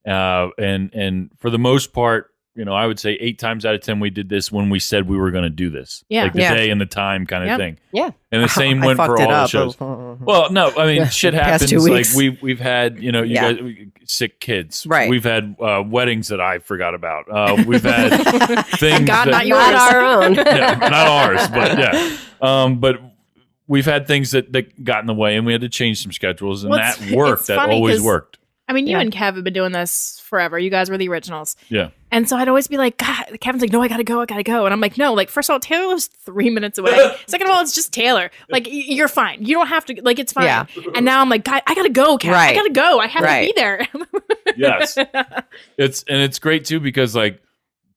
and for the most part, I would say 8 times out of 10 we did this when we said we were going to do this. Yeah. Like the Yeah. day and the time kind of Yep. thing. Yeah. And the same I went for fucked it all the up. shows. Well, no, I mean, shit Past happens. 2 Like weeks. we've had, you Yeah. guys sick kids. Right. We've had weddings that I forgot about. We've had things God, that, not yours. Not our own. yeah, not ours, but yeah. But we've had things that got in the way, and we had to change some schedules, and Well, that it's worked. That funny always 'cause- worked. I mean, you Yeah. and Kev have been doing this forever. You guys were the originals. Yeah. And so I'd always be like, God, Kevin's like, no, I gotta go. And I'm like, no, like, first of all, Taylor lives 3 minutes away. Second of all, it's just Taylor. Like, you're fine. You don't have to, like, it's fine. Yeah. And now I'm like, God, I gotta go, Kev. I Right. gotta go. I have Right. to be there. Yes. It's great too because like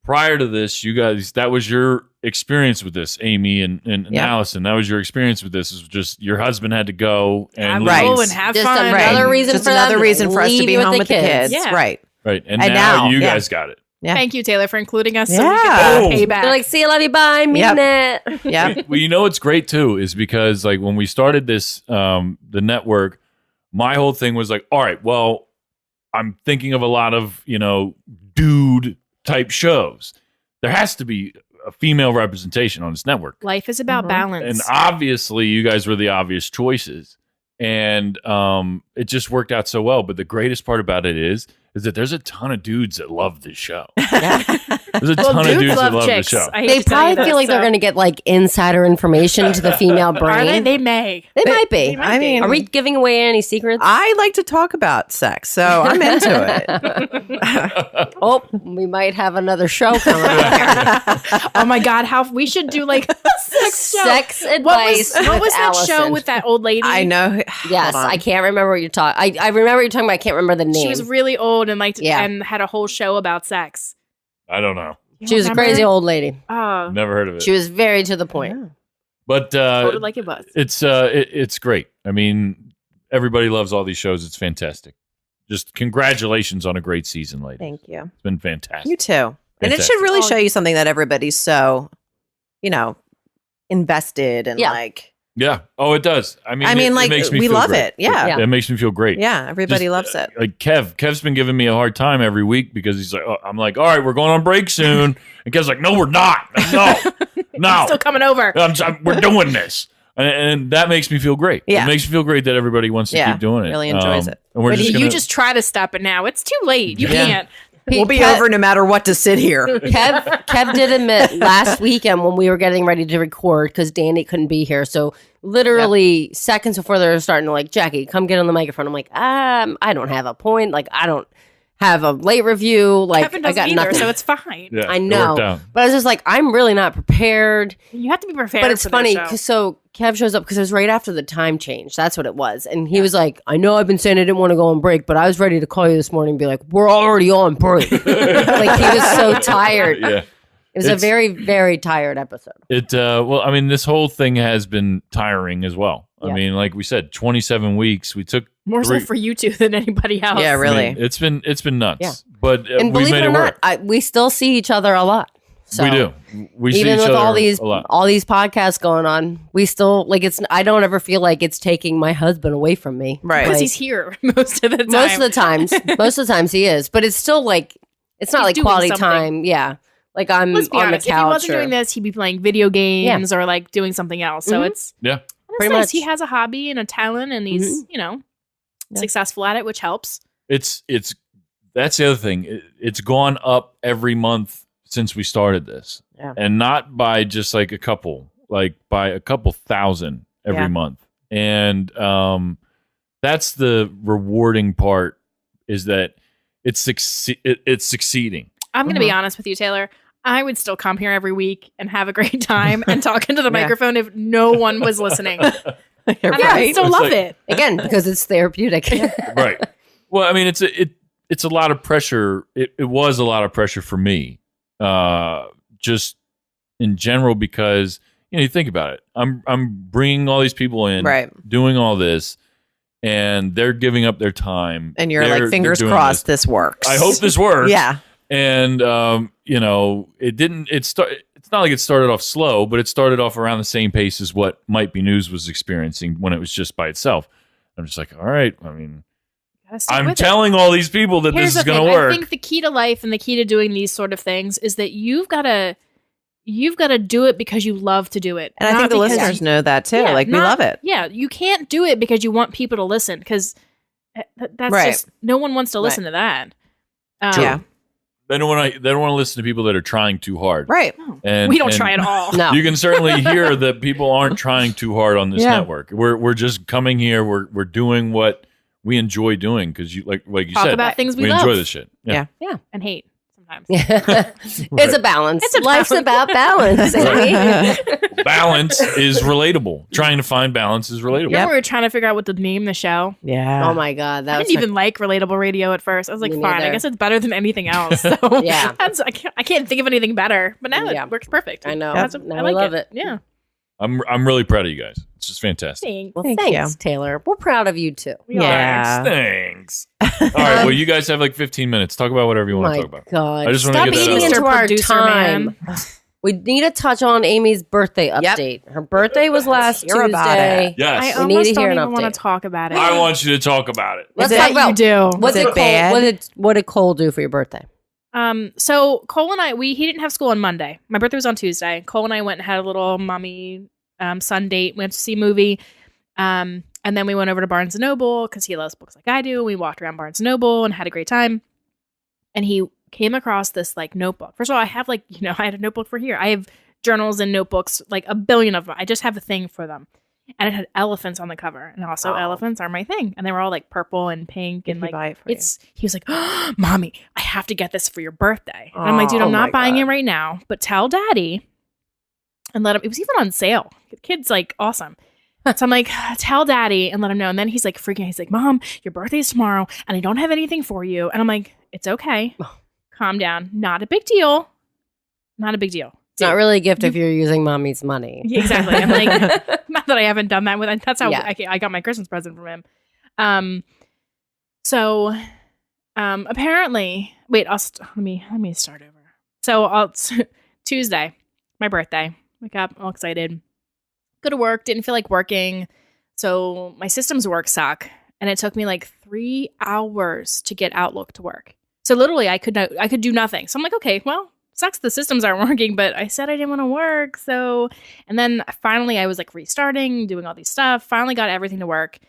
prior to this, you guys, that was your experience with this, Amy and Yeah. Allison. That was your experience with this. Is just your husband had to go and Right. leave. Go and have Just fun. another reason Just for another them reason for us to leave be you with home the with the kids. Yeah. Right. Right. And And now now, you yeah. guys got it. Yeah. Thank you, Taylor, for including us. So we Yeah. can get payback. They're like, see you, love you, bye, mean it. Yeah. Well, you know what's great too is because like when we started this the network, my whole thing was like, all right, well, I'm thinking of a lot of, dude type shows. There has to be a female representation on this network. Life is about Mhm. balance. And obviously you guys were the obvious choices. And it just worked out so well. But the greatest part about it is that there's a ton of dudes that love this show. There's a ton of dudes that love chicks. the show. I hate They to tell you probably feel like they're going to get like insider information to the female Are they? brain. They may. They might be. might I mean, Are we giving away any secrets? I like to talk about sex, so I'm into it. Oh, we might have another show coming up. Oh my God, how we should do like a sex show. Sex What advice. was with that show Allison. with that old lady? I know. Yes, Hold on. I can't remember what you're talking. I remember what you're talking about. I can't remember the name. She was really old and like Yeah. and had a whole show about sex. I don't know. You She was a remember? crazy old lady. Oh, Never heard of it. She was very to the point. But told it like it was. it's great. I mean, everybody loves all these shows. It's fantastic. Just congratulations on a great season, ladies. Thank you. It's been fantastic. You too. And it Fantastic. should really Oh. show you something that everybody's so, invested and Yeah. like Yeah. Oh, it does. I mean, like it makes me we feel love great. it. Yeah. It makes me feel great. Yeah. Everybody Just, loves it. Like Kev's been giving me a hard time every week because he's like, I'm like, all right, we're going on break soon. And Kev's like, no, we're not. No, Still coming over. we're doing this. And that makes me feel great. Yeah. It makes me feel great that everybody wants to keep doing it. Really enjoys it. And we're But just you gonna, just try to stop it now. It's too late. You can't. We'll be over no matter what to sit here. Kev did admit last weekend when we were getting ready to record because Danny couldn't be here. So literally seconds before they were starting to like, Jackie, come get on the microphone. I'm like, I don't have a point. Like, I don't have a late review. Like, Kevin I doesn't got either, nothing. so it's fine. Yeah, I it worked know, out. but I was just like, I'm really not prepared. You have to be prepared. But it's for funny this show. because so Kev shows up because it was right after the time change. That's what it was, and he was like, "I know I've been saying I didn't want to go on break, but I was ready to call you this morning and be like, we're already on break." Like he was so tired. Yeah. It was a very, very tired episode. Well, I mean, this whole thing has been tiring as well. Yeah. I mean, like we said, 27 weeks. We took more so for you two than anybody else. Yeah, really. I mean, it's been nuts. Yeah. But And we believe made it or it work. not, we still see each other a lot. So We do. We see even each with other all these a lot. podcasts going on, we still like it's. I don't ever feel like it's taking my husband away from me. Right. Because Like, he's here most of the time. most of the times he is, but it's still like it's not He's like doing quality something. time. Yeah, like I'm Let's be on honest. the If couch. he wasn't doing this, he'd be playing video games or like doing something else. So Mhm. it's Yeah. Pretty nice. much. He has a hobby and a talent, and he's successful at it, which helps. It's that's the other thing. It's gone up every month since we started this. Yeah. And not by just like a couple, like by a couple thousand every Yeah. month. And that's the rewarding part is that it's succeeding. I'm going to be honest with you, Taylor. I would still come here every week and have a great time and talk into the microphone if no one was listening. You're And I would right. still It's love like- it. again because it's therapeutic. Right. Well, I mean, it's a lot of pressure. It was a lot of pressure for me, just in general, because you think about it. I'm bringing all these people in, Right. doing all this, and they're giving up their time. And you're They're like, fingers doing crossed, this. this works. I hope this works. Yeah. And it didn't. It's not like it started off slow, but it started off around the same pace as what Might Be News was experiencing when it was just by itself. I'm just like, all right. I mean, Gotta stick I'm with it. telling all these people that Here's this is the going thing. to work. I think the key to life and the key to doing these sort of things is that you've got to do it because you love to do it. And I not think the because listeners know that too. Yeah, Like, we not- love it. Yeah, you can't do it because you want people to listen because that's Right. just no one wants to listen to that. Yeah. They don't want to listen to people that are trying too hard. Right. And we don't and try at all. No, You can certainly hear that people aren't trying too hard on this Yeah. network. We're just coming here. We're doing what we enjoy doing because you like you Talk said about things we we love enjoy this shit. Yeah. and hate sometimes. it's a balance. It's a Life's balance. about balance. Amy. Balance is relatable. Trying to find balance is relatable. Remember we were trying to figure out what to name the show? Yeah. Oh my god, that I was didn't even like Relatable Radio at first. I was like, Me fine, I neither. guess it's better than anything else. So Yeah. I can't think of anything better. But now Yeah. it works perfect. I know. That's Now I we like love it. Yeah. I'm really proud of you guys. It's just fantastic. Thanks. Well, Thank thanks, you. Taylor. We're proud of you too. Yeah. Thanks. All right. Well, you guys have like 15 minutes. Talk about whatever you want to My talk about. God, I just wanna stop get that eating out. into Mr. our Producer time. Man. We need to touch on Amy's birthday update. Her birthday was last hear about Tuesday. Yes. I We need almost to hear don't an even want update. to talk about it. I want you to talk about it. Let's Is talk it- about you do. what Is did it bad? What did Cole do for your birthday? So Cole and I, he didn't have school on Monday. My birthday was on Tuesday. Cole and I went and had a little mommy son date. We went to see a movie. And then we went over to Barnes & Noble because he loves books like I do. We walked around Barnes & Noble and had a great time. And he came across this like notebook. First of all, I have I had a notebook for here. I have journals and notebooks, like a billion of them. I just have a thing for them. And it had elephants on the cover. And also elephants are my thing. And they were all like purple and pink. And He like, buy it for you? he was like, oh, Mommy, I have to get this for your birthday. And I'm like, dude, Oh I'm not my buying God. it right now, but tell Daddy and let him. It was even on sale. The kid's like awesome. So I'm like, tell Daddy and let him know. And then he's like freaking out. He's like, Mom, your birthday's tomorrow and I don't have anything for you. And I'm like, it's okay. Calm down. Not a big deal. Not a big deal. It's not really a gift if you're using mommy's money. Yeah, exactly. I'm like, not that I haven't done that with. That's how Yeah. I got my Christmas present from him. So, apparently, wait. Let me start over. So, Tuesday, my birthday. Wake up, all excited. Go to work, didn't feel like working. So my systems work suck. And it took me like 3 hours to get Outlook to work. So literally I could do nothing. So I'm like, okay, well, sucks the systems aren't working, but I said I didn't want to work. So, and then finally I was like restarting, doing all these stuff, finally got everything to work.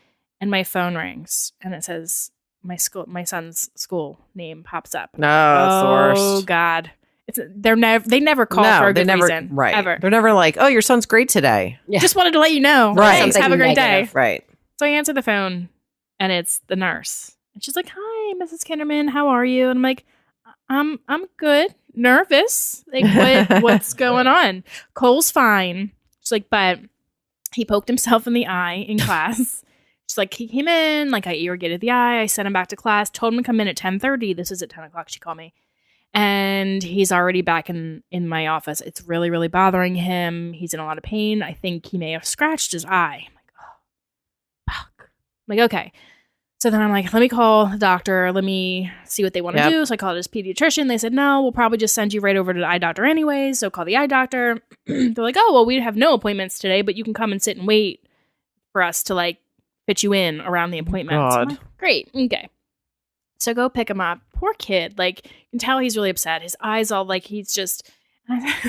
And my phone rings and it says my son's school name pops up. No, that's the worst. Oh God. They never call for a good reason. Right. Ever. They're never like, oh, your son's great today. Yeah. Just wanted to let you know. Right. Thanks. Have a great negative. day. Right. So I answer the phone and it's the nurse. And she's like, hi, Mrs. Kinderman, how are you? And I'm like, I'm good. Nervous. Like, what's going on? Cole's fine. She's like, but he poked himself in the eye in class. She's like, he came in, like I irrigated the eye. I sent him back to class, told him to come in at 10:30. This is at 10 o'clock. She called me. And he's already back in my office. It's really, really bothering him. He's in a lot of pain. I think he may have scratched his eye. I'm like, oh, fuck. I'm like, okay. So then I'm like, let me call the doctor. Let me see what they want to do. So I called his pediatrician. They said, no, we'll probably just send you right over to the eye doctor anyways. So call the eye doctor. They're like, oh, well, we have no appointments today, but you can come and sit and wait for us to like fit you in around the appointment. So I'm like, great. Okay. So go pick him up. Poor kid. Like, you can tell he's really upset. His eyes all like he's just...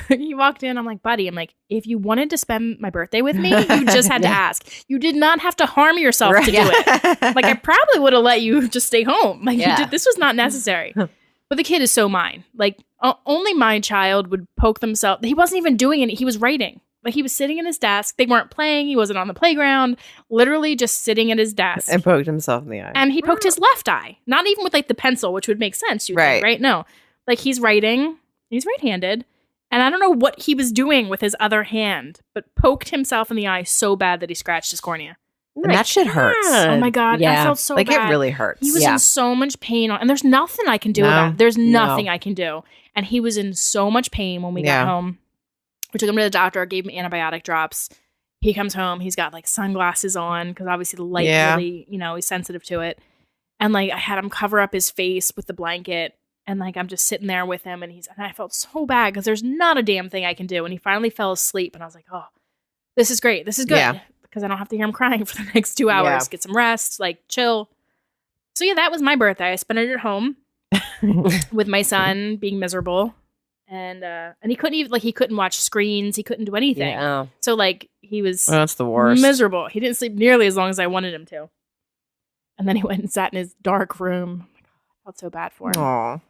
He walked in. I'm like, buddy, I'm like, if you wanted to spend my birthday with me, you just had to ask. You did not have to harm yourself to do it. Like, I probably would have let you just stay home. Like, this was not necessary. But the kid is so mine. Like, only my child would poke themselves. He wasn't even doing it. He was writing. Like, he was sitting in his desk. They weren't playing. He wasn't on the playground. Literally just sitting at his desk. And poked himself in the eye. And he poked his left eye. Not even with, like, the pencil, which would make sense. You think, right? No. Like, he's writing. He's right-handed. And I don't know what he was doing with his other hand, but poked himself in the eye so bad that he scratched his cornea. And that shit hurts. Oh my God. I felt so bad. Like, it really hurts. He was in so much pain. And there's nothing I can do about it. There's nothing I can do. And he was in so much pain when we got home. We took him to the doctor, gave him antibiotic drops. He comes home. He's got like sunglasses on because obviously the light really, he's sensitive to it. And like I had him cover up his face with the blanket. And like I'm just sitting there with him and I felt so bad because there's not a damn thing I can do. And he finally fell asleep and I was like, oh, this is great. This is good. Because I don't have to hear him crying for the next 2 hours. Get some rest, like chill. So yeah, that was my birthday. I spent it at home with my son being miserable. And he couldn't even he couldn't watch screens. He couldn't do anything. Yeah. So like he was that's the worst. Miserable. He didn't sleep nearly as long as I wanted him to. And then he went and sat in his dark room. Oh my God, I felt so bad for him. Aww.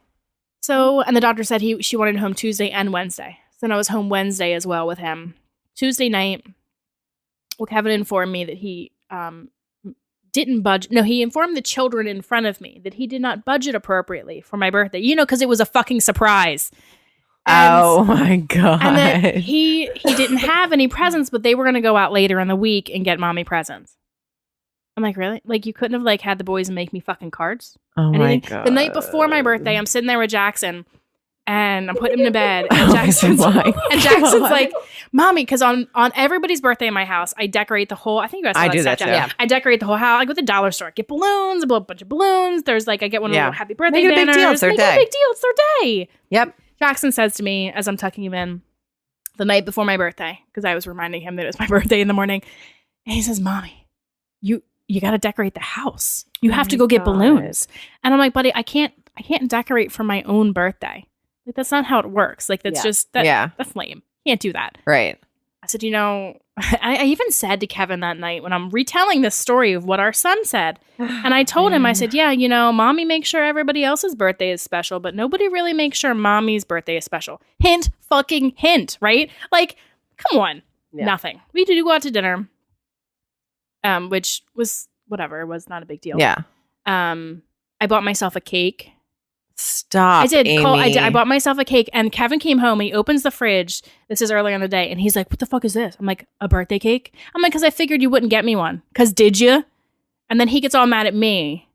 So, and the doctor said she wanted home Tuesday and Wednesday. So then I was home Wednesday as well with him. Tuesday night, well, Kevin informed me that he didn't budget. No, he informed the children in front of me that he did not budget appropriately for my birthday. Because it was a fucking surprise. And, oh my God. And then he didn't have any presents, but they were going to go out later in the week and get mommy presents. I'm like, really? Like, you couldn't have had the boys make me fucking cards? Oh my God. The night before my birthday, I'm sitting there with Jackson and I'm putting him to bed. And Jackson's like, Mommy, because on everybody's birthday in my house, I decorate the whole, I think you guys saw that. I do that too. Yeah. I decorate the whole house. I go to the dollar store, get balloons, a bunch of balloons. There's I get one of the happy birthday banners. Make it a big deal. It's their day. It's their day. Yep. Jackson says to me as I'm tucking him in the night before my birthday, because I was reminding him that it was my birthday in the morning. And he says, Mommy, you got to decorate the house. You have to go get balloons. And I'm like, buddy, I can't decorate for my own birthday. Like, that's not how it works. Like, that's just, that's lame. Can't do that. Right. I said, I even said to Kevin that night when I'm retelling this story of what our son said. And I told him, I said, Mommy makes sure everybody else's birthday is special, but nobody really makes sure Mommy's birthday is special. Hint, fucking hint, right? Like, come on. Yeah. Nothing. We did go out to dinner. Which was whatever. It was not a big deal. Yeah. I bought myself a cake. Stop. I did. Amy. I bought myself a cake, and Kevin came home. And he opens the fridge. This is earlier in the day, and he's like, "What the fuck is this?" I'm like, "A birthday cake." I'm like, "Because I figured you wouldn't get me one. Because did you?" And then he gets all mad at me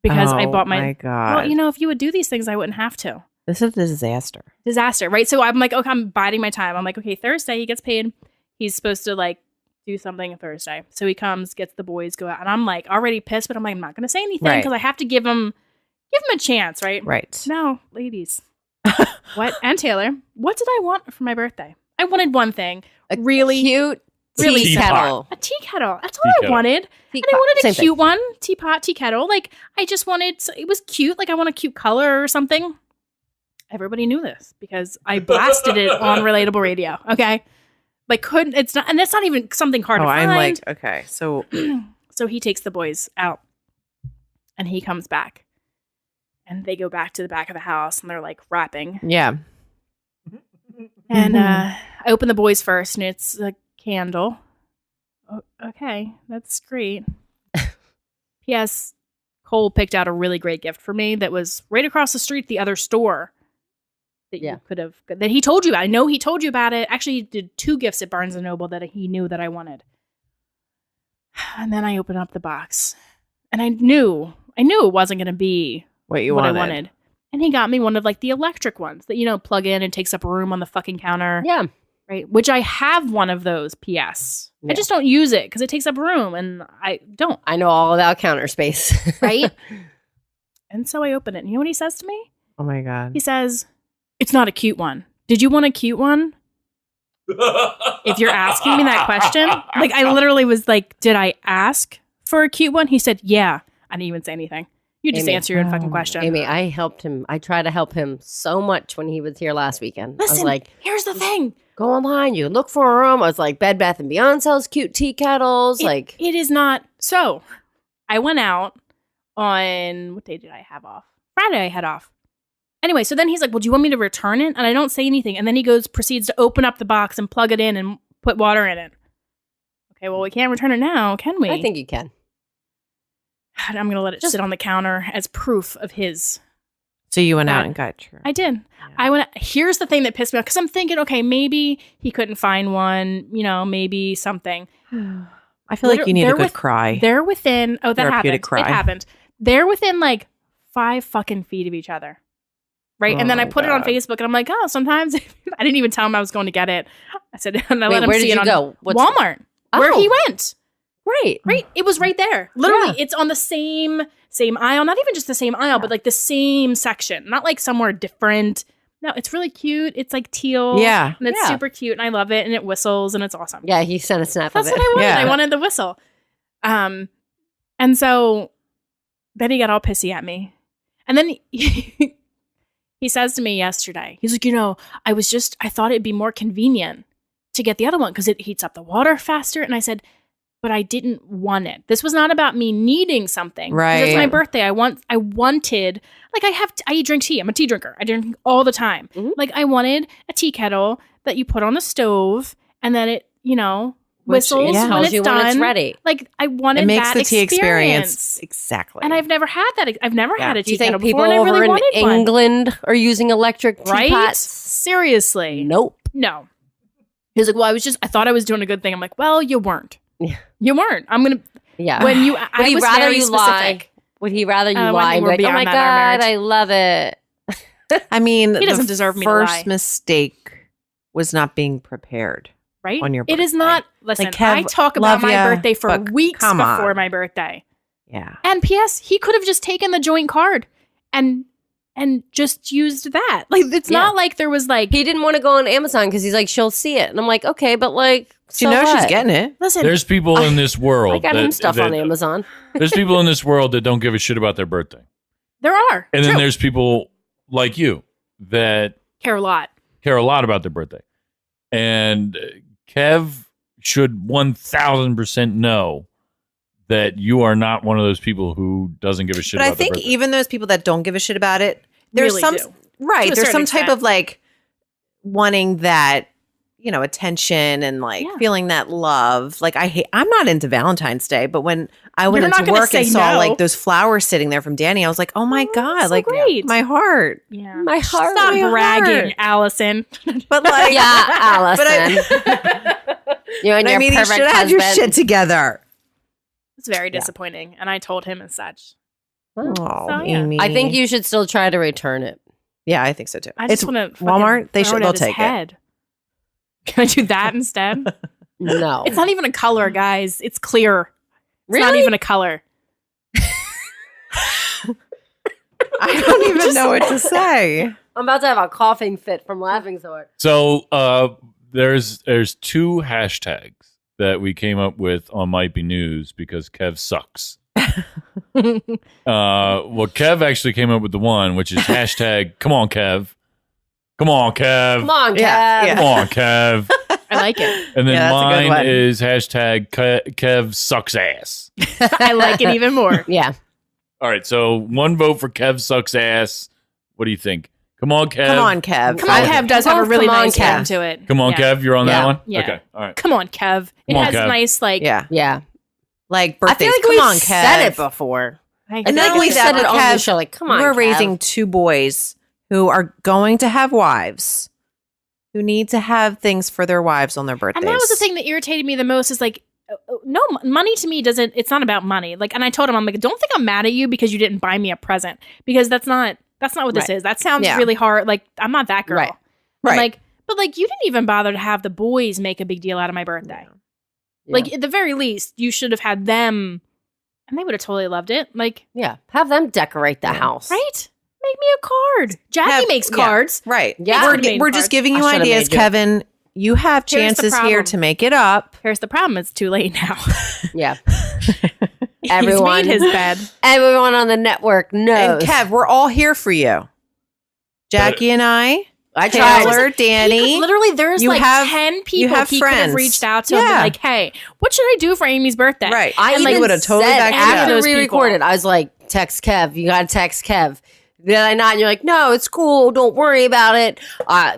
because I bought my. God. Well, if you would do these things, I wouldn't have to. This is a disaster. Disaster, right? So I'm like, okay, I'm biding my time. I'm like, okay, Thursday he gets paid. He's supposed to do something on Thursday. So he comes, gets the boys, go out. And I'm already pissed, but I'm like, I'm not going to say anything because I have to give him a chance, right? Right. No, ladies. What? And Taylor, what did I want for my birthday? I wanted one thing. Really cute Really tea simple. kettle. A tea kettle. That's all Tea I kettle. wanted. And I Teapot. wanted a Same cute thing. one. Teapot, tea kettle. Like, I just wanted, it was cute. Like, I want a cute color or something. Everybody knew this because I blasted it on Relatable Radio. Okay. Like, it's not even something hard to find. I'm like, okay. So So he takes the boys out and he comes back and they go back to the back of the house and they're like rapping. yeah. And I open the boys first and it's a candle. Okay, that's great. P.S. Cole picked out a really great gift for me that was right across the street, the other store that you could have, that he told you about. I know he told you about it. Actually, he did 2 gifts at Barnes & Noble that he knew that I wanted. And then I opened up the box and I knew it wasn't going to be What I wanted. And he got me one of like the electric ones that, plug in and takes up room on the fucking counter. Yeah. Right. Which I have one of those, P.S. Yeah. I just don't use it because it takes up room and I don't. I know all about counter space. Right. And so I open it. And you know what he says to me? Oh my God. He says, "It's not a cute one. Did you want a cute one?" If you're asking me that question, like I literally was like, "Did I ask for a cute one?" He said, "Yeah." I didn't even say anything. You just Amy. answer your own fucking question. Amy, I helped him. I tried to help him so much when he was here last weekend. I was Listen, like, here's the thing. go online, you look for a room. I was like, Bed Bath & Beyond sells cute tea kettles. It is not. So I went out on, what day did I have off? Friday I had off. Anyway, so then he's like, well, do you want me to return it? And I don't say anything. And then he proceeds to open up the box and plug it in and put water in it. Okay, well, we can't return it now, can we? I think you can. And I'm going to let it sit on the counter as proof of his. So you went out and got your. I did. Yeah. Here's the thing that pissed me off because I'm thinking, okay, maybe he couldn't find one, maybe something. I feel like you need a good cry. They're within, that happened. Cry. It happened. They're within like 5 fucking feet of each other. Right. And then I put it on Facebook and I'm like, oh, sometimes I didn't even tell him I was going to get it. I said, and I let him where see did it you on go? Walmart, where he went. Right. Right. It was right there. Literally, it's on the same aisle. Not even just the same aisle, but like the same section. Not like somewhere different. No, it's really cute. It's like teal. Yeah. And it's super cute. And I love it. And it whistles and it's awesome. Yeah, he sent a snap That's of it. what I wanted. Yeah. I wanted the whistle. And so then he got all pissy at me. And then he says to me yesterday, he's like, I thought it'd be more convenient to get the other one because it heats up the water faster. And I said, but I didn't want it. This was not about me needing something. Right. It's my birthday. I wanted, like I drink tea. I'm a tea drinker. I drink all the time. Mm-hmm. Like I wanted a tea kettle that you put on the stove and then it, whistles when tells it's you done. when it's ready. Like I wanted It makes that the tea experience experience. exactly. And I've never had that. I've never had a Do tea you think kettle people before and I over really in wanted one. England are using electric Right? teapots? Seriously. Nope. No. He was like, well, I thought I was doing a good thing. I'm like, well, you weren't. Yeah. You weren't. I'm going to, Yeah. when you, Would I he was rather very you specific. lie? Would he rather you I lie think and we're be like, oh beyond my that in our God, I love it? I mean, He doesn't the deserve me to lie. first mistake was not being prepared. Right? On your It is birthday. not, listen, Like, Kev, I talk love about my ya, birthday for but weeks come before on. my birthday. Yeah. And P.S., he could have just taken the joint card and just used that. Like, it's not like there was like, He didn't want to go on Amazon because he's like, she'll see it. And I'm like, okay, but like, She so knows she's what? getting it. listen, There's people in this world. I got him stuff on Amazon. There's people in this world that don't give a shit about their birthday. there are. And then True. there's people like you that care a lot. care a lot about their birthday. And Kev should 1000% know that you are not one of those people who doesn't give a shit But about I think their birthday. even those people that don't give a shit about it, there's Really some do. right. To a There's some certain type extent. of like wanting that, attention and like Yeah. feeling that love. Like I'm not into Valentine's Day, but when I went You're not into gonna work and say saw no. like those flowers sitting there from Danny, I was like, oh my God, so like great. my heart. Yeah. My heart. Stop my bragging, heart. Allison. But like, Yeah, but Allison. You and but your I mean, you perfect should have your husband. shit together. It's very disappointing. And I told him as such. Oh, So, yeah. Amy. I think you should still try to return it. Yeah, I think so too. I just It's want to Walmart. They'll take it. head. Can I do that instead? No. It's not even a color, guys. It's clear. It's not Really? even a color. I don't even know what to say. I'm about to have a coughing fit from laughing so hard. So there's 2 hashtags that we came up with on Might Be News because Kev sucks. Well, Kev actually came up with the one, which is hashtag come on, Kev. Come on, Kev. Come on, Kev. Yeah. Come on, Kev. I like it. And then Yeah, that's a good mine one. is hashtag Kev sucks ass. I like it even more. Yeah. All right, so 1 vote for Kev sucks ass. What do you think? Come on, Kev. Come on, Kev. Come on, Kev does have a really Come on, nice Kev. ring to it. Come on, Yeah. Kev. You're on Yeah. that one? Yeah. Okay, all right. Come on, Kev. It Come on, has Kev. nice, like, Yeah. Yeah. Like I birthdays. feel like Come we've on, Kev. said it before. I And I feel not like only we've that, said it but on Kev, the show. Like, come on, you are Kev. raising 2 boys who are going to have wives, who need to have things for their wives on their birthdays. And that was the thing that irritated me the most is like, no, money to me doesn't, it's not about money. Like, and I told him, I'm like, don't think I'm mad at you because you didn't buy me a present because that's not what this Right. is. That sounds Yeah. really hard. Like, I'm not that girl. Right. I'm Right. like, but like, you didn't even bother to have the boys make a big deal out of my birthday. Yeah. Like, at the very least, you should have had them and they would have totally loved it. Like, Yeah. Have them decorate the house. right? Make me a card. Jackie Have- makes yeah. cards. Right. Yeah. We're, Could've made we're just cards. giving you I should've ideas, made you. Kevin. You have Here's the chances here problem. to make it up. Here's the problem. It's too late now. Yeah. He's Everyone. made his bed. Everyone on the network knows. And Kev, we're all here for you. Jackie and I, I tried. Taylor, He Danny. could- literally, there's you like have- 10 you people have he could have friends. reached out to and been Yeah. like, hey, what should I do for Amy's birthday? Right. I And, even like, would've totally said backed you after up. Those we people. recorded, I was like, text Kev. You got to text Kev. Did I not? And you're like, no, it's cool. Don't worry about it.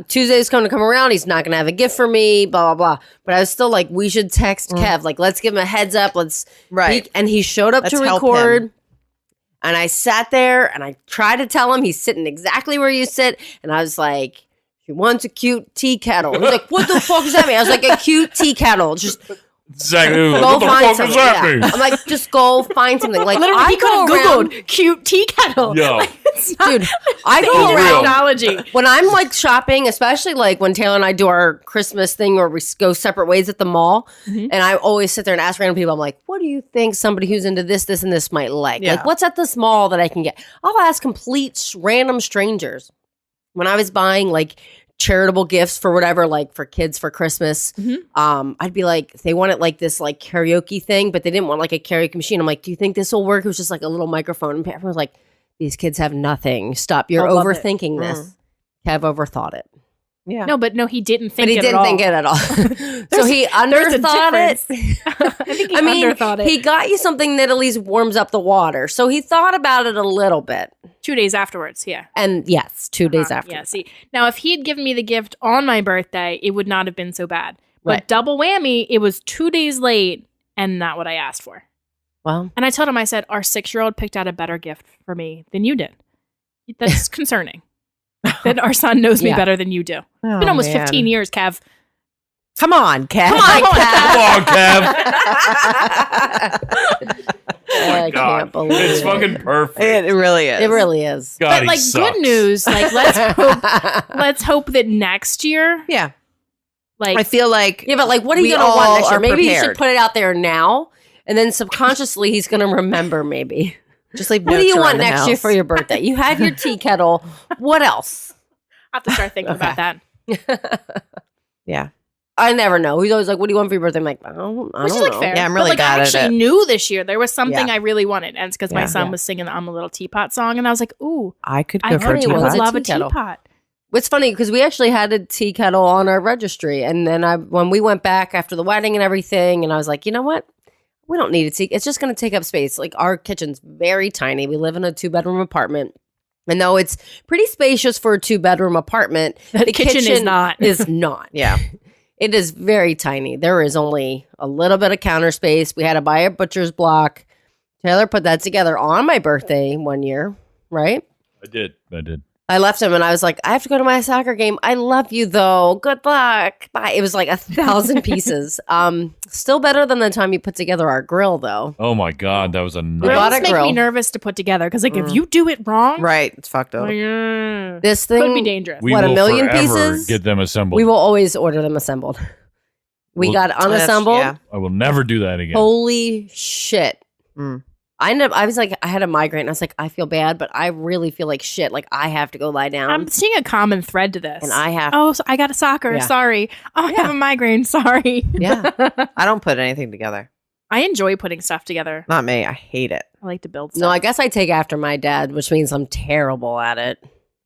Tuesday's going to come around. He's not going to have a gift for me, blah, blah, blah. But I was still like, we should text Kev. Like, let's give him a heads up. Right. And he showed up Let's to help record. him. And I sat there and I tried to tell him he's sitting exactly where you sit. And I was like, he wants a cute tea kettle. He's like, what the fuck does that mean? I was like, a cute tea kettle. Just Exactly. go What the find fuck something. does that Yeah. mean? I'm like, just go find something. Like, Literally, I he could have go around, Googled cute tea kettle. Yo. It's not dude. I the go age of around technology. when I'm like shopping, especially like when Taylor and I do our Christmas thing where we go separate ways at the mall, Mhm. and I always sit there and ask random people, I'm like, what do you think somebody who's into this, and this might like? Yeah. Like, what's at this mall that I can get? I'll ask complete random strangers. When I was buying like charitable gifts for whatever, like for kids for Christmas, Mhm. I'd be like, they wanted like this like karaoke thing, but they didn't want like a karaoke machine. I'm like, do you think this will work? It was just like a little microphone. And everyone was like, these kids have nothing. Stop. You're I love it. overthinking this. Kev overthought it. Yeah. No, but no, he didn't think But he it didn't at all. think it at all. So he There's a underthought it. difference. I think he I mean, underthought it. he got you something that at least warms up the water. So he thought about it a little bit. 2 days afterwards, yeah. And yes, 2 days after. Yeah, see. Now, if he had given me the gift on my birthday, it would not have been so bad. But Right. double whammy, it was 2 days late and not what I asked for. Well, And I told him, I said, our 6-year-old picked out a better gift for me than you did. That's concerning. That our son knows me Yeah. better than you do. Oh, It's been almost man. 15 years, Kev. Come on, Kev. come on, Come on, Kev. Come on, Kev. I God. can't believe It's it. fucking perfect. It really is. It really is. God, But he like sucks. good news, like let's hope that next year, Yeah. like I feel like Yeah, but like, what are We you going to want all next year? are Maybe you should prepared. put it out there now. And then subconsciously, he's going to remember maybe. just leave What do notes you around want the next year house. for your birthday? You have your tea kettle. What else? I have to start thinking about that. Yeah. I never know. He's always like, what do you want for your birthday? I'm like, I don't Which is know. like fair. Yeah, I'm But, really like, bad I at actually it. knew this year there was something Yeah. I really wanted. And it's because my Yeah. son Yeah. was singing the I'm a Little Teapot song. And I was like, ooh, I could I go for a honey, really what would was teapot. a love a tea kettle? teapot. It's funny because we actually had a tea kettle on our registry. And then when we went back after the wedding and everything, and I was like, you know what? We don't need a tea. It's just going to take up space. Like our kitchen's very tiny. We live in a 2-bedroom apartment. And though it's pretty spacious for a 2-bedroom apartment, The kitchen is not. Is not. Yeah. It is very tiny. There is only a little bit of counter space. We had to buy a butcher's block. Taylor put that together on my birthday one year, right? I did. I left him and I was like, I have to go to my soccer game. I love you though. Good luck. Bye. It was like 1,000 pieces. Still better than the time you put together our grill though. Oh my God, that was a We nice. bought Grills a make grill. me nervous to put together because, like, if you do it wrong, Right. It's fucked up. like, This could be thing, dangerous. We What, a will million forever pieces? Get them assembled. we will always order them assembled. We Well, got unassembled. Yeah. I will never do that again. Holy shit. Mm. I was like, I had a migraine. I was like, I feel bad, but I really feel like shit. Like I have to go lie down. I'm seeing a common thread to this. And I have. Oh, so I got a soccer. Yeah. Sorry. Oh, I have a migraine. Sorry. Yeah. I don't put anything together. I enjoy putting stuff together. Not me. I hate it. I like to build stuff. No, I guess I take after my dad, which means I'm terrible at it.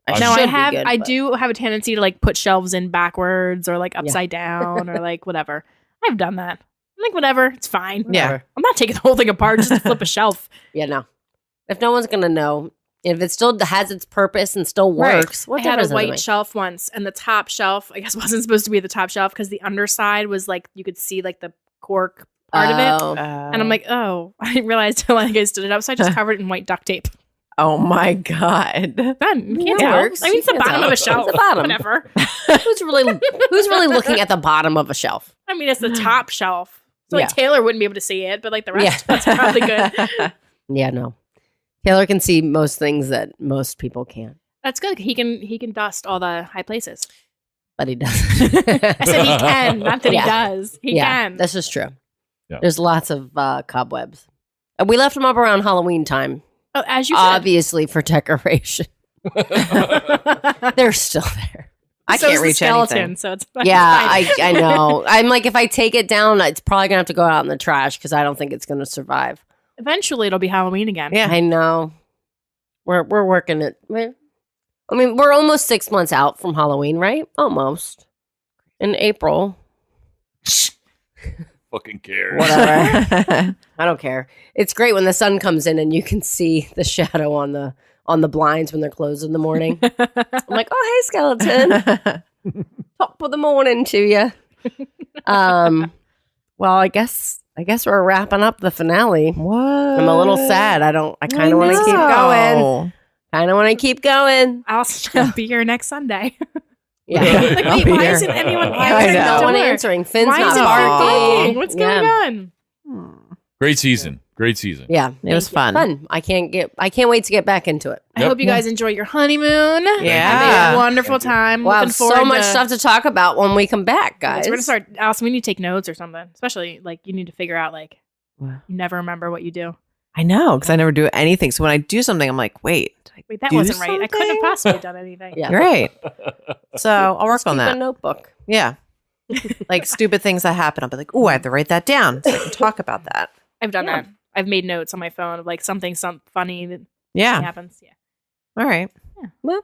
No, should I be good, I but- do have a tendency to like put shelves in backwards or like upside down or like whatever. I've done that. I'm like, whatever, it's fine. Yeah. I'm not taking the whole thing apart just to flip a shelf. Yeah, no. If no one's gonna know, if it still has its purpose and still works, what I had a difference does it white make? shelf once, and the top shelf, I guess, wasn't supposed to be the top shelf because the underside was like you could see like the cork part of it. Oh. And I'm like, oh, I didn't realize till I stood it up, so I just covered it in white duct tape. oh my God. Done. Can't That tell. works. I mean, it's the You can't bottom tell. of a shelf. It's the bottom. Whatever. who's really looking at the bottom of a shelf? I mean, it's the top shelf. So like Yeah. Taylor wouldn't be able to see it, but like the rest, that's probably good. Yeah, no. Taylor can see most things that most people can't, That's good. He can dust all the high places. but he doesn't. I said he can, not that Yeah. he does. He yeah, can. this is true. Yeah. There's lots of cobwebs. We left them up around Halloween time, Oh, as you said. obviously for decoration. They're still there. I So can't is the reach skeleton, anything. so it's fine. Yeah, It's fine. I know. I'm like, if I take it down, it's probably gonna have to go out in the trash because I don't think it's gonna survive. Eventually it'll be Halloween again. Yeah. I know. We're working it. I mean, we're almost 6 months out from Halloween, right? Almost. In April. Fucking care. Whatever. I don't care. It's great when the sun comes in and you can see the shadow on the blinds when they're closed in the morning. I'm like, oh hey skeleton. Top of the morning to you. Well, I guess we're wrapping up the finale. What? I'm a little sad. I kind of want to keep going. Kind of want to keep going. I'll still be here next Sunday. Yeah. Like, I'll wait, be why here. isn't anyone I answering know. the No one door? answering. Finn's Why not is it barking. barking? What's going on? Great season. Great season. Yeah, It was fun. fun. I can't wait to get back into it. I Yep. hope you guys enjoy your honeymoon. Yeah. Have a wonderful time. Wow, Looking forward so much to- stuff to talk about when we come back, Yes, guys. we're gonna start. Allison, we need to take notes or something. Especially like you need to figure out like Wow. you never remember what you do. I know, because I never do anything. So when I do something, I'm like, wait, did I Wait, that do wasn't right. I couldn't have something? possibly done anything. Yeah. You're right. So I'll work on Keep a that. notebook. Yeah. Like stupid things that happen. I'll be like, oh, I have to write that down so I can talk about that. I've done Yeah. that. I've made notes on my phone of like something funny that Yeah. happens. Yeah. All right. Look,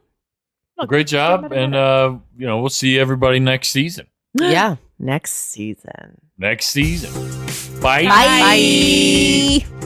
Great job. And, we'll see everybody next season. Yeah. Next season. Next season. Bye. Bye.